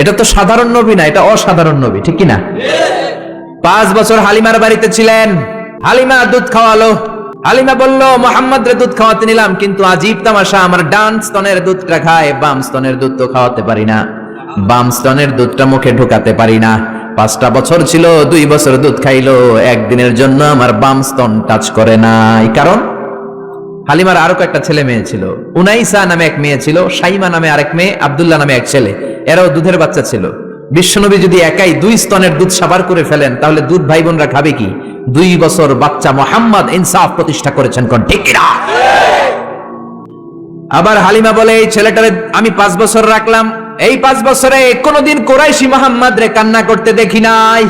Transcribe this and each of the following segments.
এটা তো সাধারণ নবী না, এটা অসাধারণ নবী, ঠিক কিনা? 5 বছর হালিমার বাড়িতে ছিলেন। হালিমা দুধ খাওয়ালো। হালিমা বলল, মোহাম্মদ রে দুধ খাওয়াতে নিলাম, কিন্তু আজীব তামাশা, আমার ডান স্তনের দুধটা খায়, বাম স্তনের দুধ তো খাওয়াতে পারি না, বাম স্তনের দুধটা মুখে ঢোকাতে পারি না। 5টা বছর ছিল, 2 বছর দুধ খাইলো, একদিনের জন্য আমার বাম স্তন টাচ করে নাই। কারণ হালিমার আরো কয়েকটা ছেলে মেয়ে ছিল। উনাইসা নামে এক মেয়ে ছিল, সাইমা নামে আরেক মেয়ে, আব্দুল্লাহ নামে এক ছেলে। এরাও দুধের বাচ্চা ছিল। বিশ্বনবী যদি একাই 2 স্তনের দুধ সাবার করে ফেলেন, তাহলে দুধ ভাই বোনরা খাবে কি? 2 বছর বাচ্চা মোহাম্মদ ইনসাফ প্রতিষ্ঠা করেছেন, কোন ঠিক কিনা? আবার হালিমা বলে, এই ছেলেটারে আমি 5 বছর রাখলাম, এই 5 বছরে কোনোদিন কুরাইশি মোহাম্মদ রে কান্না করতে দেখি নাই।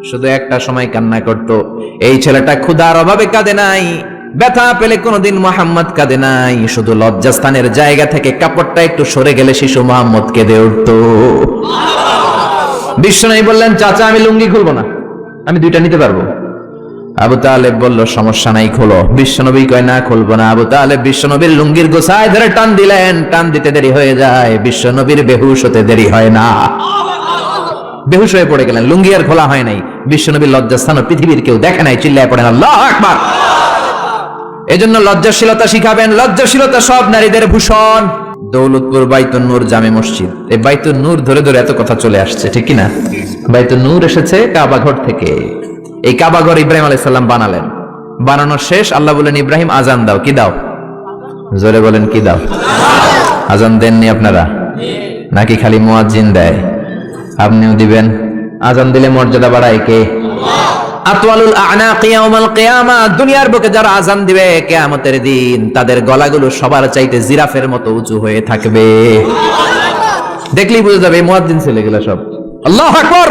শুধু একটা সময় কান্না করত। এই ছেলেটা ক্ষুধার অভাবে কাঁদে নাই, ব্যথা পেলে কোনোদিন মোহাম্মদ কাঁদে নাই, শুধু লজ্জাস্থানের জায়গা থেকে কাপড়টা একটু সরে গেলে শিশু মোহাম্মদ কেঁদে উঠত। বিশ্বনবী বললেন, চাচা আমি লুঙ্গি খুলবো না, আমি 2টা নিতে পারবো। আবু তালেব বলল, সমস্যা নাই, খোলো। বিশ্বনবী কয়, না খুলবো না। আবু তালেব বিশ্বনবীর লুঙ্গির গোছায় ধরে টান দিলেন। টান দিতে দেরি হয়ে যায়, বিশ্বনবীর বেহুশ হতে দেরি হয় না। বেহুশ হয়ে পড়ে গেলেন, লুঙ্গি আর খোলা হয় নাই। বিশ্বনবীর লজ্জাস্থান পৃথিবীর কেউ দেখে নাই, চিল্লায় পড়েন আল্লাহু আকবার। এজন্য লজ্জাশীলতা শিখাবেন। লজ্জাশীলতা সব নারীদের ভূষণ। দৌলতপুর বাইতুন নূর জামে মসজিদ, এই বাইতুন নূর ধরে ধরে এত কথা চলে আসছে, ঠিক কিনা? বাইতুন নূর এসেছে কাবা ঘর থেকে। এই কাবা ঘর ইব্রাহিম আলাইহিস সালাম বানালেন। বানানোর শেষ আল্লাহ বলেন, ইব্রাহিম আজান দাও। কি দাও? জোরে বলেন, কি দাও? আজান দেননি আপনারা নাকি খালি মুয়াজ্জিন দেয়? আপনিও দিবেন। আজান দিলে মর্যাদা বাড়ায় কে? আতওয়ালুল আ'নাক ইয়াউমাল কিয়ামা, দুনিয়ার বুকে যারা আজান দিবে কিয়ামতের দিন, তাদের গলাগুলো সবার চাইতে জিরাফের মতো উঁচু হয়ে থাকবে। দেখলেই বুঝে যাবে মুয়াজ্জিন ছেলেগুলো সব। আল্লাহু আকবার।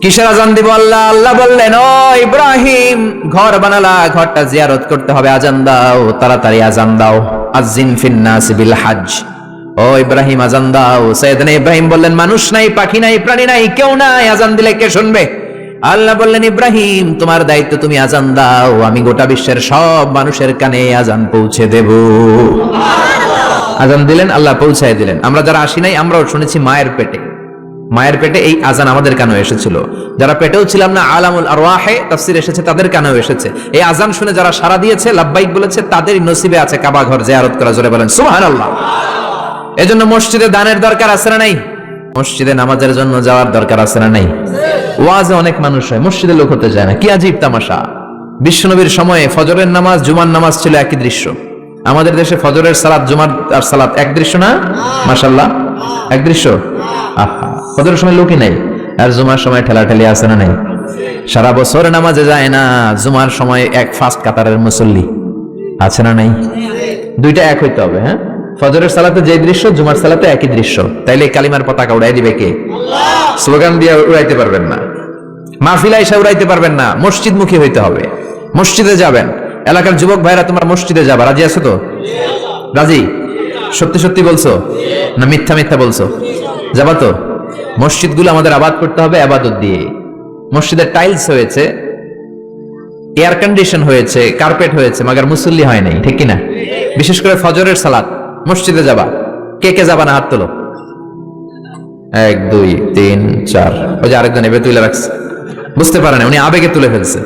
কিসের আজান দিব? আল্লাহ আল্লাহ বললেন, ও ইব্রাহিম, ঘর বানালা, ঘরটা জিয়ারত করতে হবে, আজান দাও, তাড়াতাড়ি আজান দাও। আযিন ফিন নাস বিল হজ, ও ইব্রাহিম আজান দাও। সাইয়েদনা ইব্রাহিম বললেন, মানুষ নাই, পাখি নাই, প্রাণী নাই, কেউ নাই, আজান দিলে কে শুনবে? আল্লাহ বললেন, ইব্রাহিম তোমার দায়িত্ব, তুমি আজান দাও, আমি গোটা বিশ্বের সব মানুষের কানে আজান পৌঁছে দেব। আজান দিলেন, আল্লাহ পৌঁছায় দিলেন। আমরা যারা আসি নাই, আমরাও শুনেছি মায়ের পেটে। মায়ের পেটে এই আজান আমাদের কানেও এসেছিল। যারা পেটেও ছিলাম না, আলামুল আরওয়াহে তাফসীর এসেছে, তাদের কানেও এসেছে। এই আজান শুনে যারা সাড়া দিয়েছে, লাব্বাইক বলেছে, তাদেরই নসিবে আছে কাবা ঘর জিয়ারত করা। জোরে বলেন সুবহানাল্লাহ। এজন্য মসজিদে দানের দরকার আছে না নাই? মসজিদে নামাজের জন্য যাওয়ার দরকার আছে না নাই? ওয়াজে অনেক মানুষ হয়, মসজিদে লোক হতে যায় না। কি আজীব তামাশা! বিশ্বনবীর সময়ে ফজরের নামাজ, জুমার নামাজ ছিল একই দৃশ্য। আমাদের দেশে ফজরের সালাত, জুমার আর সালাত এক দৃশ্য না? মাশাআল্লাহ, এক দৃশ্য। আহা, ফজরের সময় লোকই নাই, আর জুমার সময় ঠেলাঠেলি আছে না নাই? সারা বছর নামাজে যায় না, জুমার সময় এক ফার্স্ট কাতারের মুসল্লি আছে না নাই? 2টা এক হইতে হবে। হ্যাঁ, ফজরের সালাতে যে দৃশ্য, জুমার সালাতে একই দৃশ্য। তাইলে কালিমার পতাকা উড়াই দিবে কে? স্লোগান দিয়ে উড়াইতে পারবেন না, মাহফিলা এসে উড়াইতে পারবেন না। মসজিদ মুখী হইতে হবে। মসজিদে যাবেন। এলাকার যুবক ভাইরা, তোমরা মসজিদে যাবা, রাজি আছো তো? রাজি? সত্যি সত্যি বলছো না মিথ্যা মিথ্যা বলছো? যাবা তো? মসজিদগুলো আমাদের আবাদ করতে হবে ইবাদত দিয়ে। মসজিদের টাইলস হয়েছে, এয়ার কন্ডিশন হয়েছে, কার্পেট হয়েছে, মাগার মুসল্লি হয় নাই, ঠিক কিনা? বিশেষ করে ফজরের সালাত মসজিদে যাবা। কে কে যাবা না? হাত তোলো। 1 2 3 4। ওই যে আরেকজন এভাবে তুলে রাখছে, বুঝতে পারে না, উনি আবেগে তুলে ফেলছে।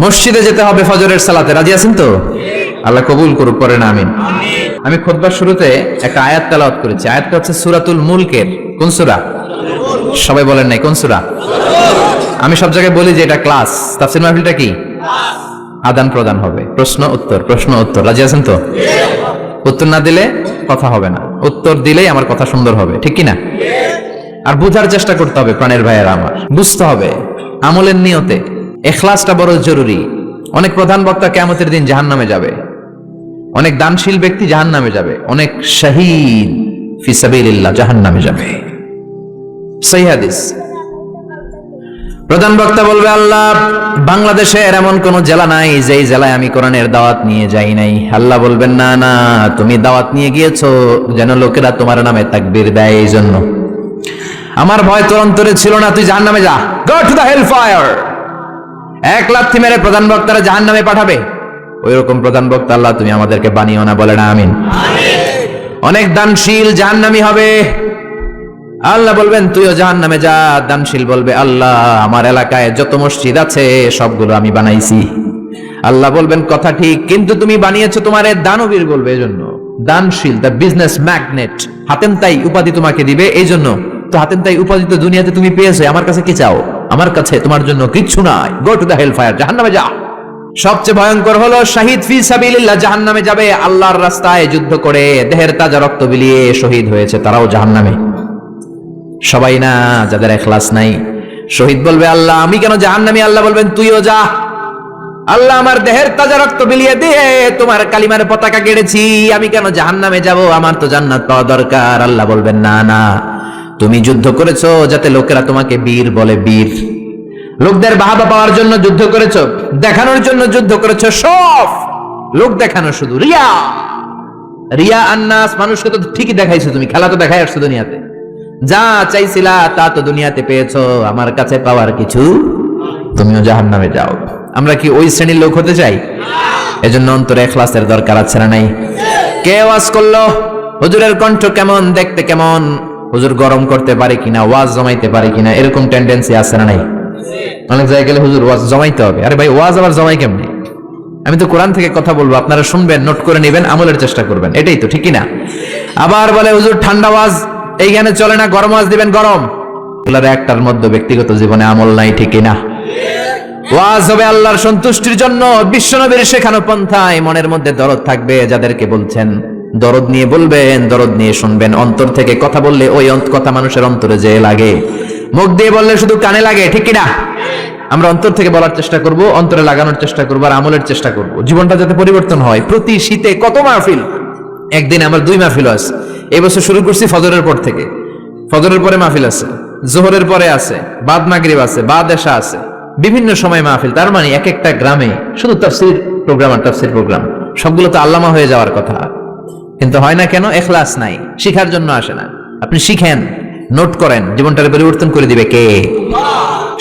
মসজিদে যেতে হবে ফজরের সালাতে। রাজি আছেন তো? আল্লাহ কবুল করুক, পড়েন আমিন। আমি খুতবার শুরুতে একটা আয়াত তেলাওয়াত করেছি। আয়াতটা হচ্ছে সূরাতুল মুলকের। কোন সূরা? সবাই বলেন নাই কোন সূরা? আমি সব জায়গায় বলি যে এটা ক্লাস। তাফসীর মাহফিলটা কি? আদান প্রদান হবে, প্রশ্ন উত্তর, প্রশ্ন উত্তর। রাজি আছেন তো? উত্তর না দিলে কথা হবে না, উত্তর দিলেই আমার কথা সুন্দর হবে, ঠিক কিনা? আর বুঝার চেষ্টা করতে হবে প্রাণের ভাইয়েরা আমার, বুঝতে হবে আমলের নিয়তে। ইখলাসটা বড় জরুরি। অনেক প্রধান বক্তা কিয়ামতের দিন জাহান্নামে যাবে, অনেক দানশীল ব্যক্তি জাহান্নামে যাবে, অনেক শহীদ ফি সাবিলিল্লাহ জাহান্নামে যাবে। সহিহ হাদিস। প্রধান বক্তা বলবে, আল্লাহ বাংলাদেশের এমন কোন জেলা নাই যেই জেলায় আমি কোরআনের দাওয়াত নিয়ে যাই নাই। আল্লাহ বলবেন, না না, তুমি দাওয়াত নিয়ে গিয়েছো যেন লোকেরা তোমার নামে তাকবীর দেয়, এই জন্য। আমার ভয় তোর অন্তরে ছিল না, তুই জাহান্নামে যা, go to the hell fire. 1 লাথি মেরে প্রধান বক্তারা জাহান্নামে পাঠাবে। ওই রকম প্রধান বক্তা আল্লাহ তুমি আমাদেরকে বানিও না, বলে না আমিন। অনেক দানশীল জাহান্নামী হবে। আল্লাহ বলবেন তুইও জাহান্নামে যা। দানশীল বলবে আল্লাহ আমার এলাকায় যত মসজিদ আছে সবগুলো আমি বানাইছি। আল্লাহ বলবেন কথা ঠিক, কিন্তু তুমি বানিয়েছো তোমারে দানবীর বলবে। এজন্য দানশীল, দ্য বিজনেস ম্যাগনেট, হাতেম তাই উপাধি তোমাকে দিবে। এই জন্য তো হাতেম তাই উপাধি তো দুনিয়াতে তুমি পেয়েছো, আমার কাছে কি চাও? আমার কাছে তোমার জন্য কিচ্ছু নাই। Go to the hell fire, জাহান্নামে যা। সবচেয়ে ভয়ঙ্কর হলো শাহিদ ফি সাবিলিল্লাহ, জাহান্নামে যাবে। আল্লাহর রাস্তায় যুদ্ধ করে দেহের তাজা রক্ত বিলিয়ে শহীদ হয়েছে, তারাও জাহান্নামে। সবাই না, যাদের ইখলাস নাই। শহীদ বলবে আল্লাহ আমি কেন জাহান্নামী? আল্লাহ বলবেন তুইও যা। আল্লাহ আমার দেহের তাজা রক্ত বিলিয়ে দিয়ে তোমার কালিমার পতাকা গেড়েছি, আমি কেন জাহান্নামে যাব? আমার তো জান্নাত পাওয়া দরকার। আল্লাহ বলবেন না না, তুমি যুদ্ধ করেছো যাতে লোকেরা তোমাকে বীর বলে। বীর, লোকদের বাহাবা পাওয়ার জন্য যুদ্ধ করেছো, দেখানোর জন্য যুদ্ধ করেছো। সব লোক দেখানো, শুধু রিয়া। রিয়া আন্নাস, মানুষকে তো ঠিকই দেখাইছো তুমি, খেলা তো দেখাই আসছো দুনিয়াতে। যা চাইছিলা তা তো দুনিয়াতে পেয়েছো, আমার কাছে পাওয়ার কিছু। তুমিও জাহান্নামে যাও। আমরা কি ওই শ্রেণীর লোক হতে চাই? এজন্য অন্তরে ইখলাসের দরকার আছে না নাই? কে ওয়াজ করলো? হুজুরের কণ্ঠ কেমন, দেখতে কেমন, হুজুর গরম করতে পারে কিনা, ওয়াজ জমাইতে পারে কিনা, এরকম টেন্ডেন্সি আছে না নাই? অনেক জায়গায় গেলে হুজুর ওয়াজ জমাইতে হবে। আরে ভাই ওয়াজ আবার জমাই কেমনে? আমি তো কোরআন থেকে কথা বলবো, আপনারা শুনবেন, নোট করে নেবেন, আমলের চেষ্টা করবেন, এটাই তো, ঠিক না? আবার বলে হুজুর ঠান্ডা ওয়াজ এই জ্ঞানে চলে না, গরম ওয়াজ দিবেন গরম। এগুলোর একটার মধ্যে ব্যক্তিগত জীবনে আমল নাই, ঠিক না? ওয়াজ হবে আল্লাহর সন্তুষ্টির জন্য, বিশ্বনবীর শেখানো পন্থায়। মনের মধ্যে দরদ থাকবে, যাদেরকে বলছেন দরদ নিয়ে বলবেন, দরদ নিয়ে শুনবেন। অন্তর থেকে কথা বললে ওই কথা মানুষের অন্তরে যে লাগে, মুখ দিয়ে বললে শুধু কানে লাগে, ঠিক কিনা? আমরা অন্তর থেকে বলার চেষ্টা করব, অন্তরে লাগানোর চেষ্টা করবো, আর আমলের চেষ্টা করব, জীবনটা যাতে পরিবর্তন হয়। প্রতি শীতে কত মাহফিল, একদিন আমার 2 মাহফিল আছে। এই বছর শুরু করছি ফজরের পর থেকে। ফজরের পরে মাহফিল আছে, জোহরের পরে আছে, বাদ মাগরিব আছে, বাদ এশা আছে, বিভিন্ন সময় মাহফিল। তার মানে এক একটা গ্রামে শুধু তাফসীর প্রোগ্রাম আর তাফসীর প্রোগ্রাম। সবগুলো তো আল্লামা হয়ে যাওয়ার কথা, কিন্তু হয় না কেন? ইখলাস নাই, শিখার জন্য আসে না। আপনি শিখেন, নোট করেন, জীবনটাকে পরিবর্তন করে দিবে কে?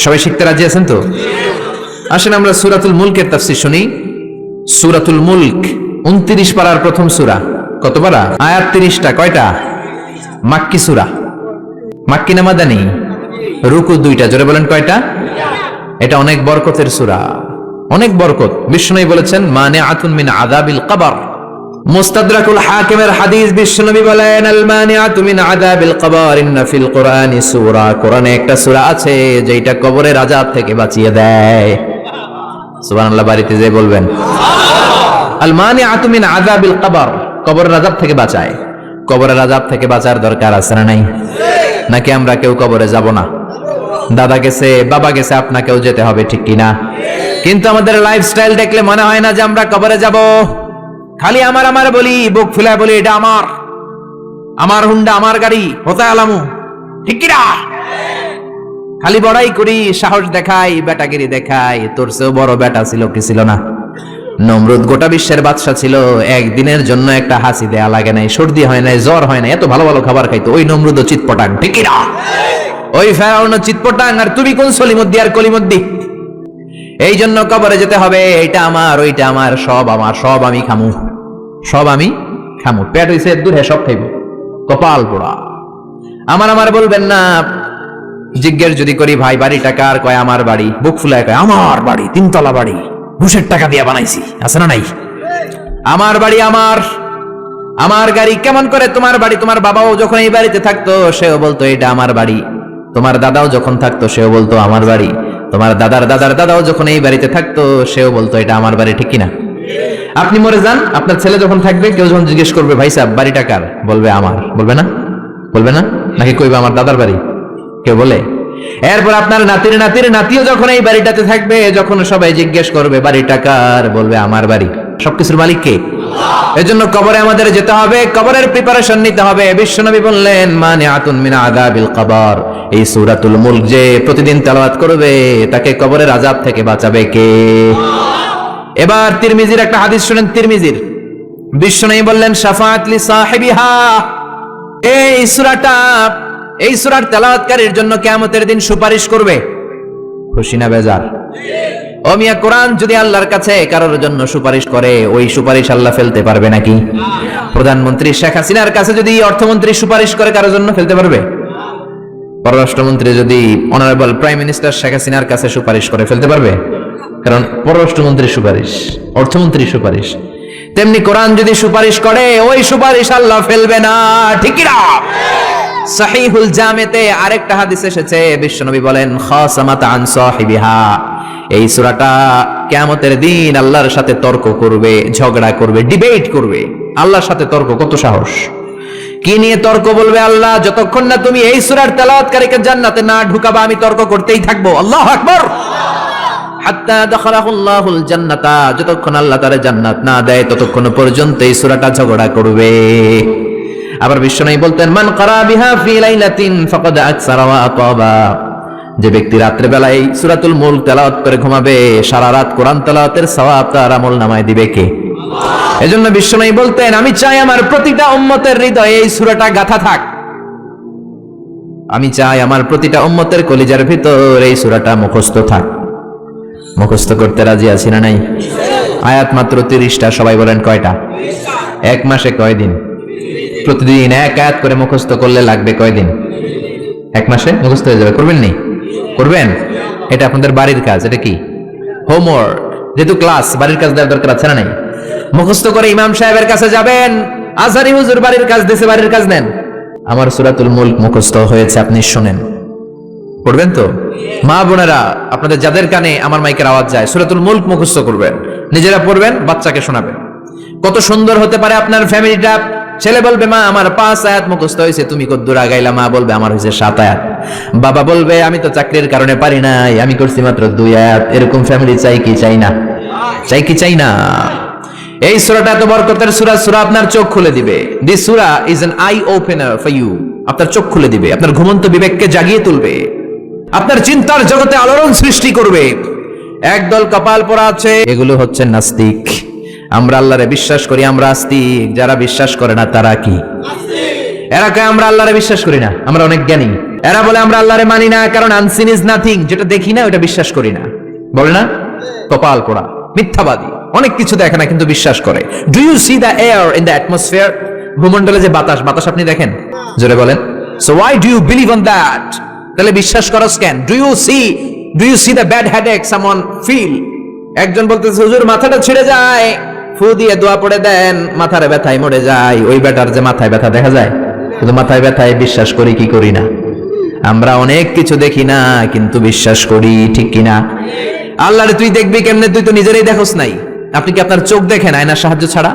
সবাই শিখতে রাজি আছেন তো? আসেন আমরা সূরাতুল মুলকের তাফসীর শুনি। সূরাতুল মুলক 29 পারার প্রথম সূরা। কত পারা? আয়াত 30টা। কয়টা? মাক্কি সূরা। মাক্কি না মাদানী? রুকু 2টা। জোরে বলেন কয়টা? এটা অনেক বরকতের সূরা, অনেক বরকত। বিষ্ণু বলেছেন মানিআতুন মিন আযাবিল কবর। মুস্তাদরাকুল হাকিমের হাদিস, বিশ্বনবী বলেন আল মানিআতু মিন আযাবিল কবর ইন্না ফিল কুরআনি সূরা। কোরআনে একটা সূরা আছে যেটা কবরের আযাব থেকে বাঁচিয়ে দেয়। সুবহানাল্লাহ, বাড়িতে যে বলবেন আল মানিআতু মিন আযাবিল কবর, কবরের আযাব থেকে বাঁচায়। কবরের আযাব থেকে বাঁচার দরকার আছে না নাই? নাকি আমরা কেউ কবরে যাব না? দাদা গেছে, বাবা গেছে, আপনাকেও যেতে হবে, ঠিক কিনা? কিন্তু আমাদের লাইফস্টাইল দেখলে মনে হয় না যে আমরা কবরে যাব। খালি আমার আমার বলি, বুক ফুলায় বলি এটা আমার, আমার হুন্ডা, আমার গাড়ি, হোতায় আলামু, ঠিক কিনা? খালি বড়াই করি, সাহস দেখাই, বেটাগিরি দেখাই। তোর চেয়েও বড় বেটা ছিল কি ছিল না? নমরুদ গোটা বিশ্বের বাদশা ছিল, একদিনের জন্য একটা হাসি দেয়া লাগে নাই, সর্দি হয় নাই, জ্বর হয় নাই, এত ভালো ভালো খাবার খাইতো। ওই নমরুদ চিৎপটাং, ঠিক কিনা? ওই ফেরাউন চিৎপটাং, আর তুমি কোন সলিমুদ্দি আর কলিমুদ্দি? এই জন্য কবরে যেতে হবে। এইটা আমার, ওইটা আমার, সব আমার, সব আমি খামু, সব আমি খামু। পেট হইছে দূর, হ্যাঁ সব খাইব, কপাল পোড়া। আমার আমার বলবেন না। জিজ্ঞেস যদি করি ভাই বাড়িটা কার? কয় আমার বাড়ি। বুক ফুলায় কয় আমার বাড়ি, 3 তলা বাড়ি, ঘুষের টাকা দিয়ে বানাইছি, আছে না নাই? আমার বাড়ি আমার, আমার গাড়ি। কেমন করে তোমার বাড়ি? তোমার বাবাও যখন এই বাড়িতে থাকতো সেও বলতো এটা আমার বাড়ি। তোমার দাদাও যখন থাকতো সেও বলতো আমার বাড়ি। তোমার দাদার দাদার দাদাও যখন এই বাড়িতে থাকতো সেও বলতো এটা আমার বাড়ি, ঠিক কিনা? আপনি মরে যান, আপনার ছেলে যখন থাকবে, কেউ যখন জিজ্ঞেস করবে ভাই সাহেব বাড়িটা কার? বলবে আমার। বলবে না? বলবে না? নাকি কইবে আমার দাদার বাড়ি? কেউ বলে? এরপর আপনার নাতির নাতির নাতিও যখন এই বাড়িটাতে থাকবে, যখন সবাই জিজ্ঞেস করবে বাড়িটা কার, বলবে আমার বাড়ি। সবকিছুর মালিক কে? এজন্য কবরে আমাদের যেতে হবে, কবরের প্রিপারেশন নিতে হবে। বিশ্বনবী বললেন মানিআতুন মিন আযাবিল কবর। এই সূরাতুল মুলক যে প্রতিদিন তেলাওয়াত করবে তাকে কবরের আযাব থেকে বাঁচাবে কে? এবার তিরমিজির একটা হাদিস শুনেন। তিরমিজির বিশ্বনবী বললেন শাফাআত লি সাহিবিহা। এই সূরাটা, এই সূরার তেলাওয়াতকারীর জন্য কিয়ামতের দিন সুপারিশ করবে। খুশি না বেজার? ও মিয়া, কোরআন যদি আল্লাহর কাছে কারোর জন্য সুপারিশ করে, ওই সুপারিশ আল্লাহ ফেলতে পারবে নাকি? প্রধানমন্ত্রী শেখ হাসিনার কাছে যদি অর্থমন্ত্রী সুপারিশ করে, কারোর জন্য ফেলতে পারবে? পররাষ্ট্রমন্ত্রী যদি অনারেবল প্রাইম মিনিস্টার শেখ হাসিনার কাছে সুপারিশ করে, ফেলতে পারবে? কারণ পররাষ্ট্রমন্ত্রীর সুপারিশ, অর্থমন্ত্রীর সুপারিশ। তেমনি কোরআন যদি সুপারিশ করে, ওই সুপারিশ আল্লাহ ফেলবে না, ঠিক কি না? সহিহুল জামেতে আরেকটা হাদিস এসেছে, বিশ্বনবী বলেন, খাসামাত আন সাহিবিহা, এই সূরাটা কিয়ামতের দিন আল্লাহর সাথে তর্ক করবে, ঝগড়া করবে, ডিবেট করবে। আল্লাহর সাথে তর্ক, কত সাহস! কি নিয়ে তর্ক বলবে আল্লাহ? যতক্ষণ না তুমি এই সূরার তেলাওয়াতকারীকে জান্নাতে না ঢুকাবা, আমি তর্ক করতেই থাকবো। আল্লাহু আকবার। হাত্তা দাখালাহুল্লাহুল জান্নাতা, যতক্ষণ আল্লাহ তাআলা জান্নাত না দেয়, ততক্ষণ পর্যন্ত এই সূরাটা ঝগড়া করবে। আবার বিশ্বনবী বলতেন, মান ক্বারা বিহা ফি লাইলাতিন ফাকাদ আকসারা ওয়া আতাবা, যে ব্যক্তি রাত্রে বেলা এই সূরাতুল মুলক তেলাওয়াত করে ঘুমাবে, সারা রাত কোরআন তেলাওয়াতের সওয়াব তার আমলনামায় দিবে কে? এজন্য বিশ্বনবী বলতেন, আমি চাই আমার প্রতিটা উম্মতের হৃদয়ে এই সূরাটা গাঁথা থাক। আমি চাই আমার প্রতিটা উম্মতের কলিজার ভিতর এই সূরাটা মুখস্থ থাক। মুখস্থ করতে রাজি আছি না নাই? আয়াত মাত্র 30টা, সবাই বলেন কয়টা? এক মাসে কয়দিন? প্রতিদিন এক আয়াত করে মুখস্থ করলে লাগবে কয়দিন? এক মাসে মুখস্থ হয়ে যাবে। করবেন নি? করবেন? এটা আপনাদের বাড়ির কাজ। এটা কি? হোমওয়ার্ক। যেহেতু ক্লাস, বাড়ির কাজ দেওয়ার দরকার আছে না নাই? মুখস্থ করে ইমাম সাহেবের কাছে যাবেন, আজহারি হুজুর বাড়ির কাজ দিয়েছে, বাড়ির কাজ নেন। আমার সূরাতুল মুলক মুখস্থ হয়েছে, আপনি শুনেন। পড়বেন তো? মা বোনেরা, আপনাদের যাদের কানে আমার মাইকের আওয়াজ যায়, সূরাতুল মুলক মুখস্থ করবেন, নিজেরা পড়বেন, বাচ্চাকে শোনাবেন। কত সুন্দর হতে পারে আপনার ফ্যামিলিটা। ছেলে বলবে, মা আমার 5 আয়াত মুখস্থ হয়েছে, তুমি কদ্দুর আগাইলা? মা বলবে, আমার হয়েছে 7 আয়াত। বাবা বলবে, আমি তো চাকরির কারণে পারি নাই, আমি করছি মাত্র 2 আয়াত। এরকম ফ্যামিলি চাই কি চাই না? চাই কি চাই না? এই সূরাটা এত বরকতের সূরা, সূরা আপনার চোখ খুলে দিবে। দিস সূরা is an eye opener for you. আপনার চোখ খুলে দিবে, আপনার ঘুমন্ত বিবেককে জাগিয়ে তুলবে, আপনার চিন্তার জগতে আলোড়ন সৃষ্টি করবে। একদল কপাল পরা আছে, এগুলো হচ্ছে নাস্তিক। আমরা আল্লাহরে বিশ্বাস করি, আমরা আস্তিক। যারা বিশ্বাস করে না তারা কি? এরা কয় আমরা আল্লাহরে বিশ্বাস করি না, আমরা অনেক জ্ঞানী। এরা বলে আমরা আল্লাহরে মানি না, কারণ আনসিন ইজ নাথিং, যেটা দেখি না ওটা বিশ্বাস করি না। বলে না? কপাল পোড়া, মিথ্যাবাদী, অনেক কিছু দেখে না কিন্তু বিশ্বাস করে। Do you see the air in the atmosphere? ভূমণ্ডলে যে বাতাস, বাতাস আপনি দেখেন? জোরে বলেন। So why do you believe on that? তাহলে বিশ্বাস করস কেন? Do you see the bad headache someone feel? একজন বলতেছে, হুজুর মাথাটা ছিঁড়ে যায়, ফু দিয়ে দোয়া পড়ে দেন, মাথার ব্যথায় মরে যায়। ওই বেটার যে মাথায় ব্যথা দেখা যায়, কিন্তু মাথায় ব্যথায় বিশ্বাস করি কি করি না? আমরা অনেক কিছু দেখি না কিন্তু বিশ্বাস করি, ঠিক কিনা? আল্লাহরে তুই দেখবি কেমনে? তুই তো নিজেরই দেখোস নাই। আপনি কি আপনার চোখ দেখেন আয়নার সাহায্য ছাড়া?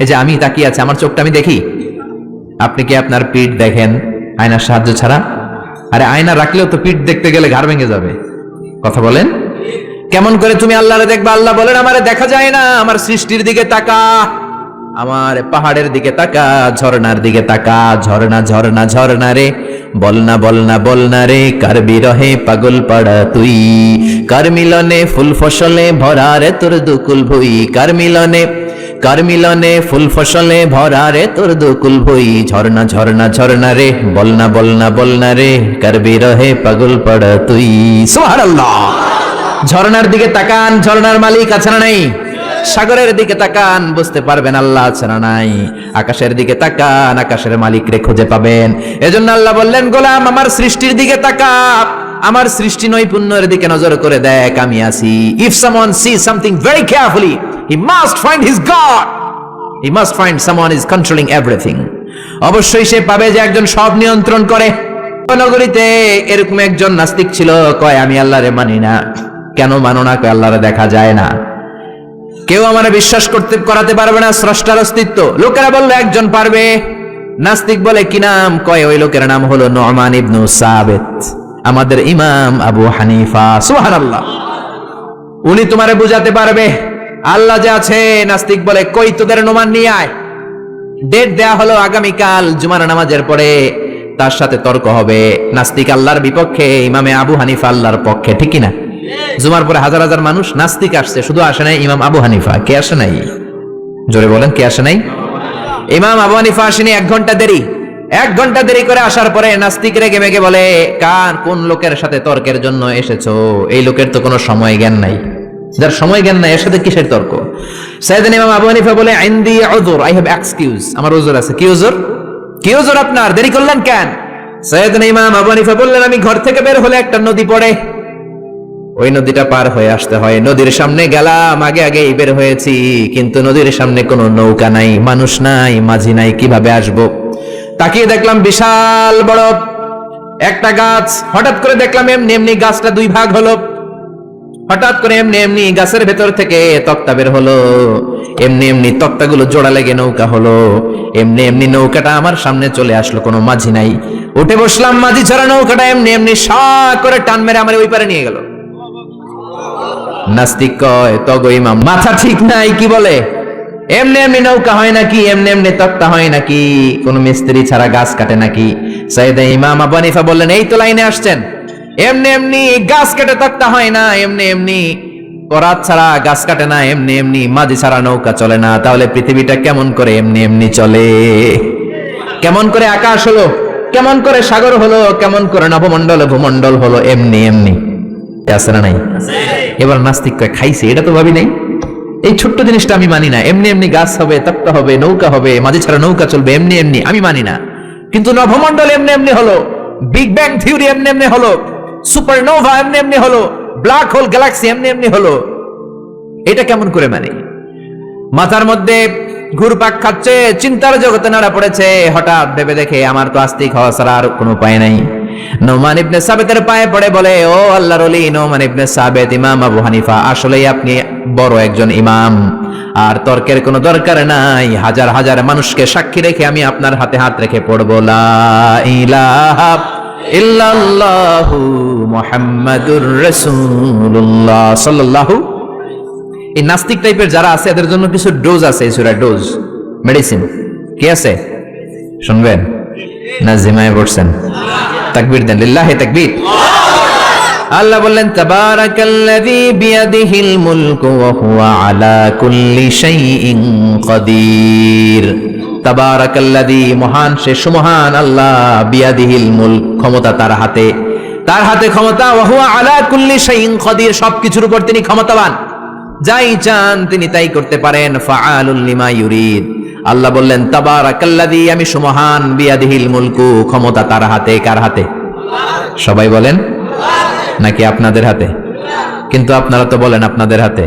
এই যে আমি তাকিয়ে আছি, আমার চোখটা আমি দেখি। আপনি কি আপনার পিঠ দেখেন আয়নার সাহায্য ছাড়া? আরে আয়না রাখলেও তো পিঠ দেখতে গেলে ঘাড় ভেঙে যাবে। কথা বলেন। কেমন করে তুমি আল্লাহরে দেখবা? আল্লাহ বলেন, আমারে দেখা যায় না, আমার সৃষ্টির দিকে তাকা, আমার পাহাড়ের দিকে তাকা, ঝর্ণার দিকে তাকা। ঝর্ণা ঝর্ণা ঝর্ণা রে, বলনা বলনা বলনা রে, কার বিরহে পাগল পাড়া তুই, কার মিলনে ফুল ফসলে ভরা রে তোর দুকুল ভুই, কার মিলনে ফুল ফসলে ভরা রে তোর দুকুল ভুই। ঝর্ণা ঝর্ণা ঝর্ণা রে, বলনা বলনা বলনা রে, কার বিরহে পাগল পাড়া তুই। সুবহানাল্লাহ। ঝর্ণার দিকে তাকান, ঝর্ণার মালিক আছে না নাই? সাগরের দিকে তাকান, বুঝতে পারবেন আল্লাহ আছে না নাই? আকাশের দিকে তাকান, আকাশের মালিক রে খুঁজে পাবেন। এজন্য আল্লাহ বললেন, গোলাম আমার সৃষ্টির দিকে তাকা, আমার সৃষ্টি নৈপুণ্যের দিকে নজর করে দেখ, আমি আছি। If someone sees something very carefully, he must find his God, he must find someone is controlling everything. অবশ্যই সে পাবে যে একজন সব নিয়ন্ত্রণ করে। নগরীতে এরকম একজন নাস্তিক ছিল, কয় আমি আল্লাহরে মানি না। কেন মানো না? কয় আল্লাহরে দেখা যায় না, কেউ আমারে বিশ্বাস করাতে পারবে না স্রষ্টার অস্তিত্ব। লোকেরা বলল একজন পারবে। নাস্তিক বলে কি নাম? কয় ওই লোকের নাম হলো নু'মান ইবনু সাবিত, আমাদের ইমাম আবু হানিফা। সুবহানাল্লাহ। উনি তোমারে বুঝাতে পারবে আল্লাহ যে আছে। নাস্তিক বলে, কই তোদের নু'মান নিয়ে আয়। ডেট দেয়া হলো আগামীকাল জুমার নামাজের পরে, তার সাথে তর্ক হবে। নাস্তিক আল্লাহর বিপক্ষে, ইমামে আবু হানিফা আল্লাহর পক্ষে, ঠিক কিনা? জুমার পরে হাজার হাজার মানুষ, নাস্তিক আসছে, শুধু আসে নাই ইমাম আবু হানিফা। কে আসে নাই? জোরে বলেন, কে আসে নাই? ইমাম আবু হানিফা আসেনি, 1 ঘন্টা দেরি। 1 ঘন্টা দেরি করে আসার পরে নাস্তিক রেগে মেগে বলে, কোন লোকের সাথে তর্কের জন্য এসেছো? এই লোকের তো কোনো সময় জ্ঞান নাই। যার সময় জ্ঞান নাই এর সাথে কিসের তর্ক? সাইয়েদনা ইমাম আবু হানিফা বলে ইনদি উযর, আই হ্যাভ এক্সকিউজ, আমার উযর আছে। কি উযর? কি উযর আপনার? দেরি করলেন কেন? সাইয়েদনা ইমাম আবু হানিফা বললেন, আমি ঘর থেকে বের হলে একটা নদী পড়ে, ওই নদীটা পার হয়ে আসতে হয়। নদীর সামনে গেলাম, আগে আগেই বের হয়েছি, কিন্তু নদীর সামনে কোনো নৌকা নাই, মানুষ নাই, মাঝি নাই, কিভাবে আসবো? তাকিয়ে দেখলাম বিশাল বড় একটা গাছ। হঠাৎ করে দেখলাম এমনি এমনি গাছটা দুই ভাগ হলো। হঠাৎ করে এমনি এমনি গাছের ভেতর থেকে তক্তা বের হলো। এমনি এমনি তক্তাগুলো জোড়া লেগে নৌকা হলো। এমনি এমনি নৌকাটা আমার সামনে চলে আসলো, কোনো মাঝি নাই। উঠে বসলাম, মাঝি ছাড়া নৌকাটা এমনি এমনি সা করে টান মেরে আমার ওই পারে নিয়ে গেল। নাস্তিক কয়, তগো ইমাম মাথা ঠিক নাই, কি বলে? এমনি এমনি নৌকা হয় নাকি? এমনি এমনি তক্তা হয় নাকি? কোন মিস্ত্রি ছাড়া গাছ কাটে নাকি? সাইয়েদনা ইমাম আবু হানিফা বললেন, এই তো লাইনে আসছেন। এমনি এমনি গাছ কেটে তক্তা হয় না, এমনি এমনি করাত ছাড়া গাছ কাটে না, এমনি এমনি মাঝি ছাড়া নৌকা চলে না। তাহলে পৃথিবীটা কেমন করে এমনি এমনি চলে? কেমন করে আকাশ হলো? কেমন করে সাগর হলো? কেমন করে নভমণ্ডল ভূমণ্ডল হলো? এমনি এমনি আছে না নাই? এবার নাস্তিক কয়, খাইছে, এটা তো ভাবি নাই, এই ছোট্ট জিনিসটা আমি মানি না। এমনি এমনি গাছ হবে, তক্তা হবে, নৌকা হবে, মাঝি ছাড়া নৌকা চলবে, এমনি এমনি আমি মানি না। কিন্তু নভমণ্ডল এমনি এমনি হলো, বিগ ব্যাং থিওরি এমনি এমনি হলো, সুপারনোভা এমনি এমনি হলো, ব্ল্যাক হোল গ্যালাক্সি এমনি এমনি হলো, এটা কেমন করে মানি? মাথার মধ্যে ঘুরপাক খাচ্ছে, চিন্তার জগতে নাড়া পড়েছে। হঠাৎ ভেবে দেখে আমার তো আস্তিক হওয়া ছাড়া আর কোনো উপায় নাই। নোমান ইবনে সাবিতের পায়ে পড়ে বলে, ও আল্লাহর ওলি নোমান ইবনে সাবিত, ইমাম আবু হানিফা আসলেই আপনি বড় একজন ইমাম, আর তর্কের কোনো দরকার নাই। হাজার হাজার মানুষকে সাক্ষী রেখে আমি আপনার হাতে হাত রেখে পড়ব, লা ইলাহা ইল্লাল্লাহু মুহাম্মাদুর রাসূলুল্লাহ সাল্লাল্লাহু। এই নাস্তিক টাইপের যারা আছে এদের জন্য কিছু ডোজ আছে, এই সূরা ডোজ, মেডিসিন। কি আছে শুনবেন? না জিমায় পড়ছেন? তাকবীর দেন, লিল্লাহি তাকবীর। আল্লাহ বললেন, তাবারাকাল্লাযী বিয়াদিহিল মুলকু ওয়া হুয়া আলা কুল্লি শাইইন কাদির। তাবারাকাল্লাযী, মহান সে সুমহান আল্লাহ, বিয়াদিহিল মুলক, ক্ষমতা তার হাতে, তার হাতে ক্ষমতা, ওয়া হুয়া আলা কুল্লি শাইইন কাদির, সবকিছুর উপর তিনি ক্ষমতাবান, যাই চান তিনি তাই করতে পারেন। ফাআলুল লিমা ইউরিদ। আল্লাহ বললেন, তাবারাকাল্লাযী, আমি সুমহান, বিয়াদিহিল মুলকু, ক্ষমতা তার হাতে। কার হাতে? সবাই বলেন, নাকি আপনাদের হাতে? কিন্তু আপনারা তো বলেন আপনাদের হাতে,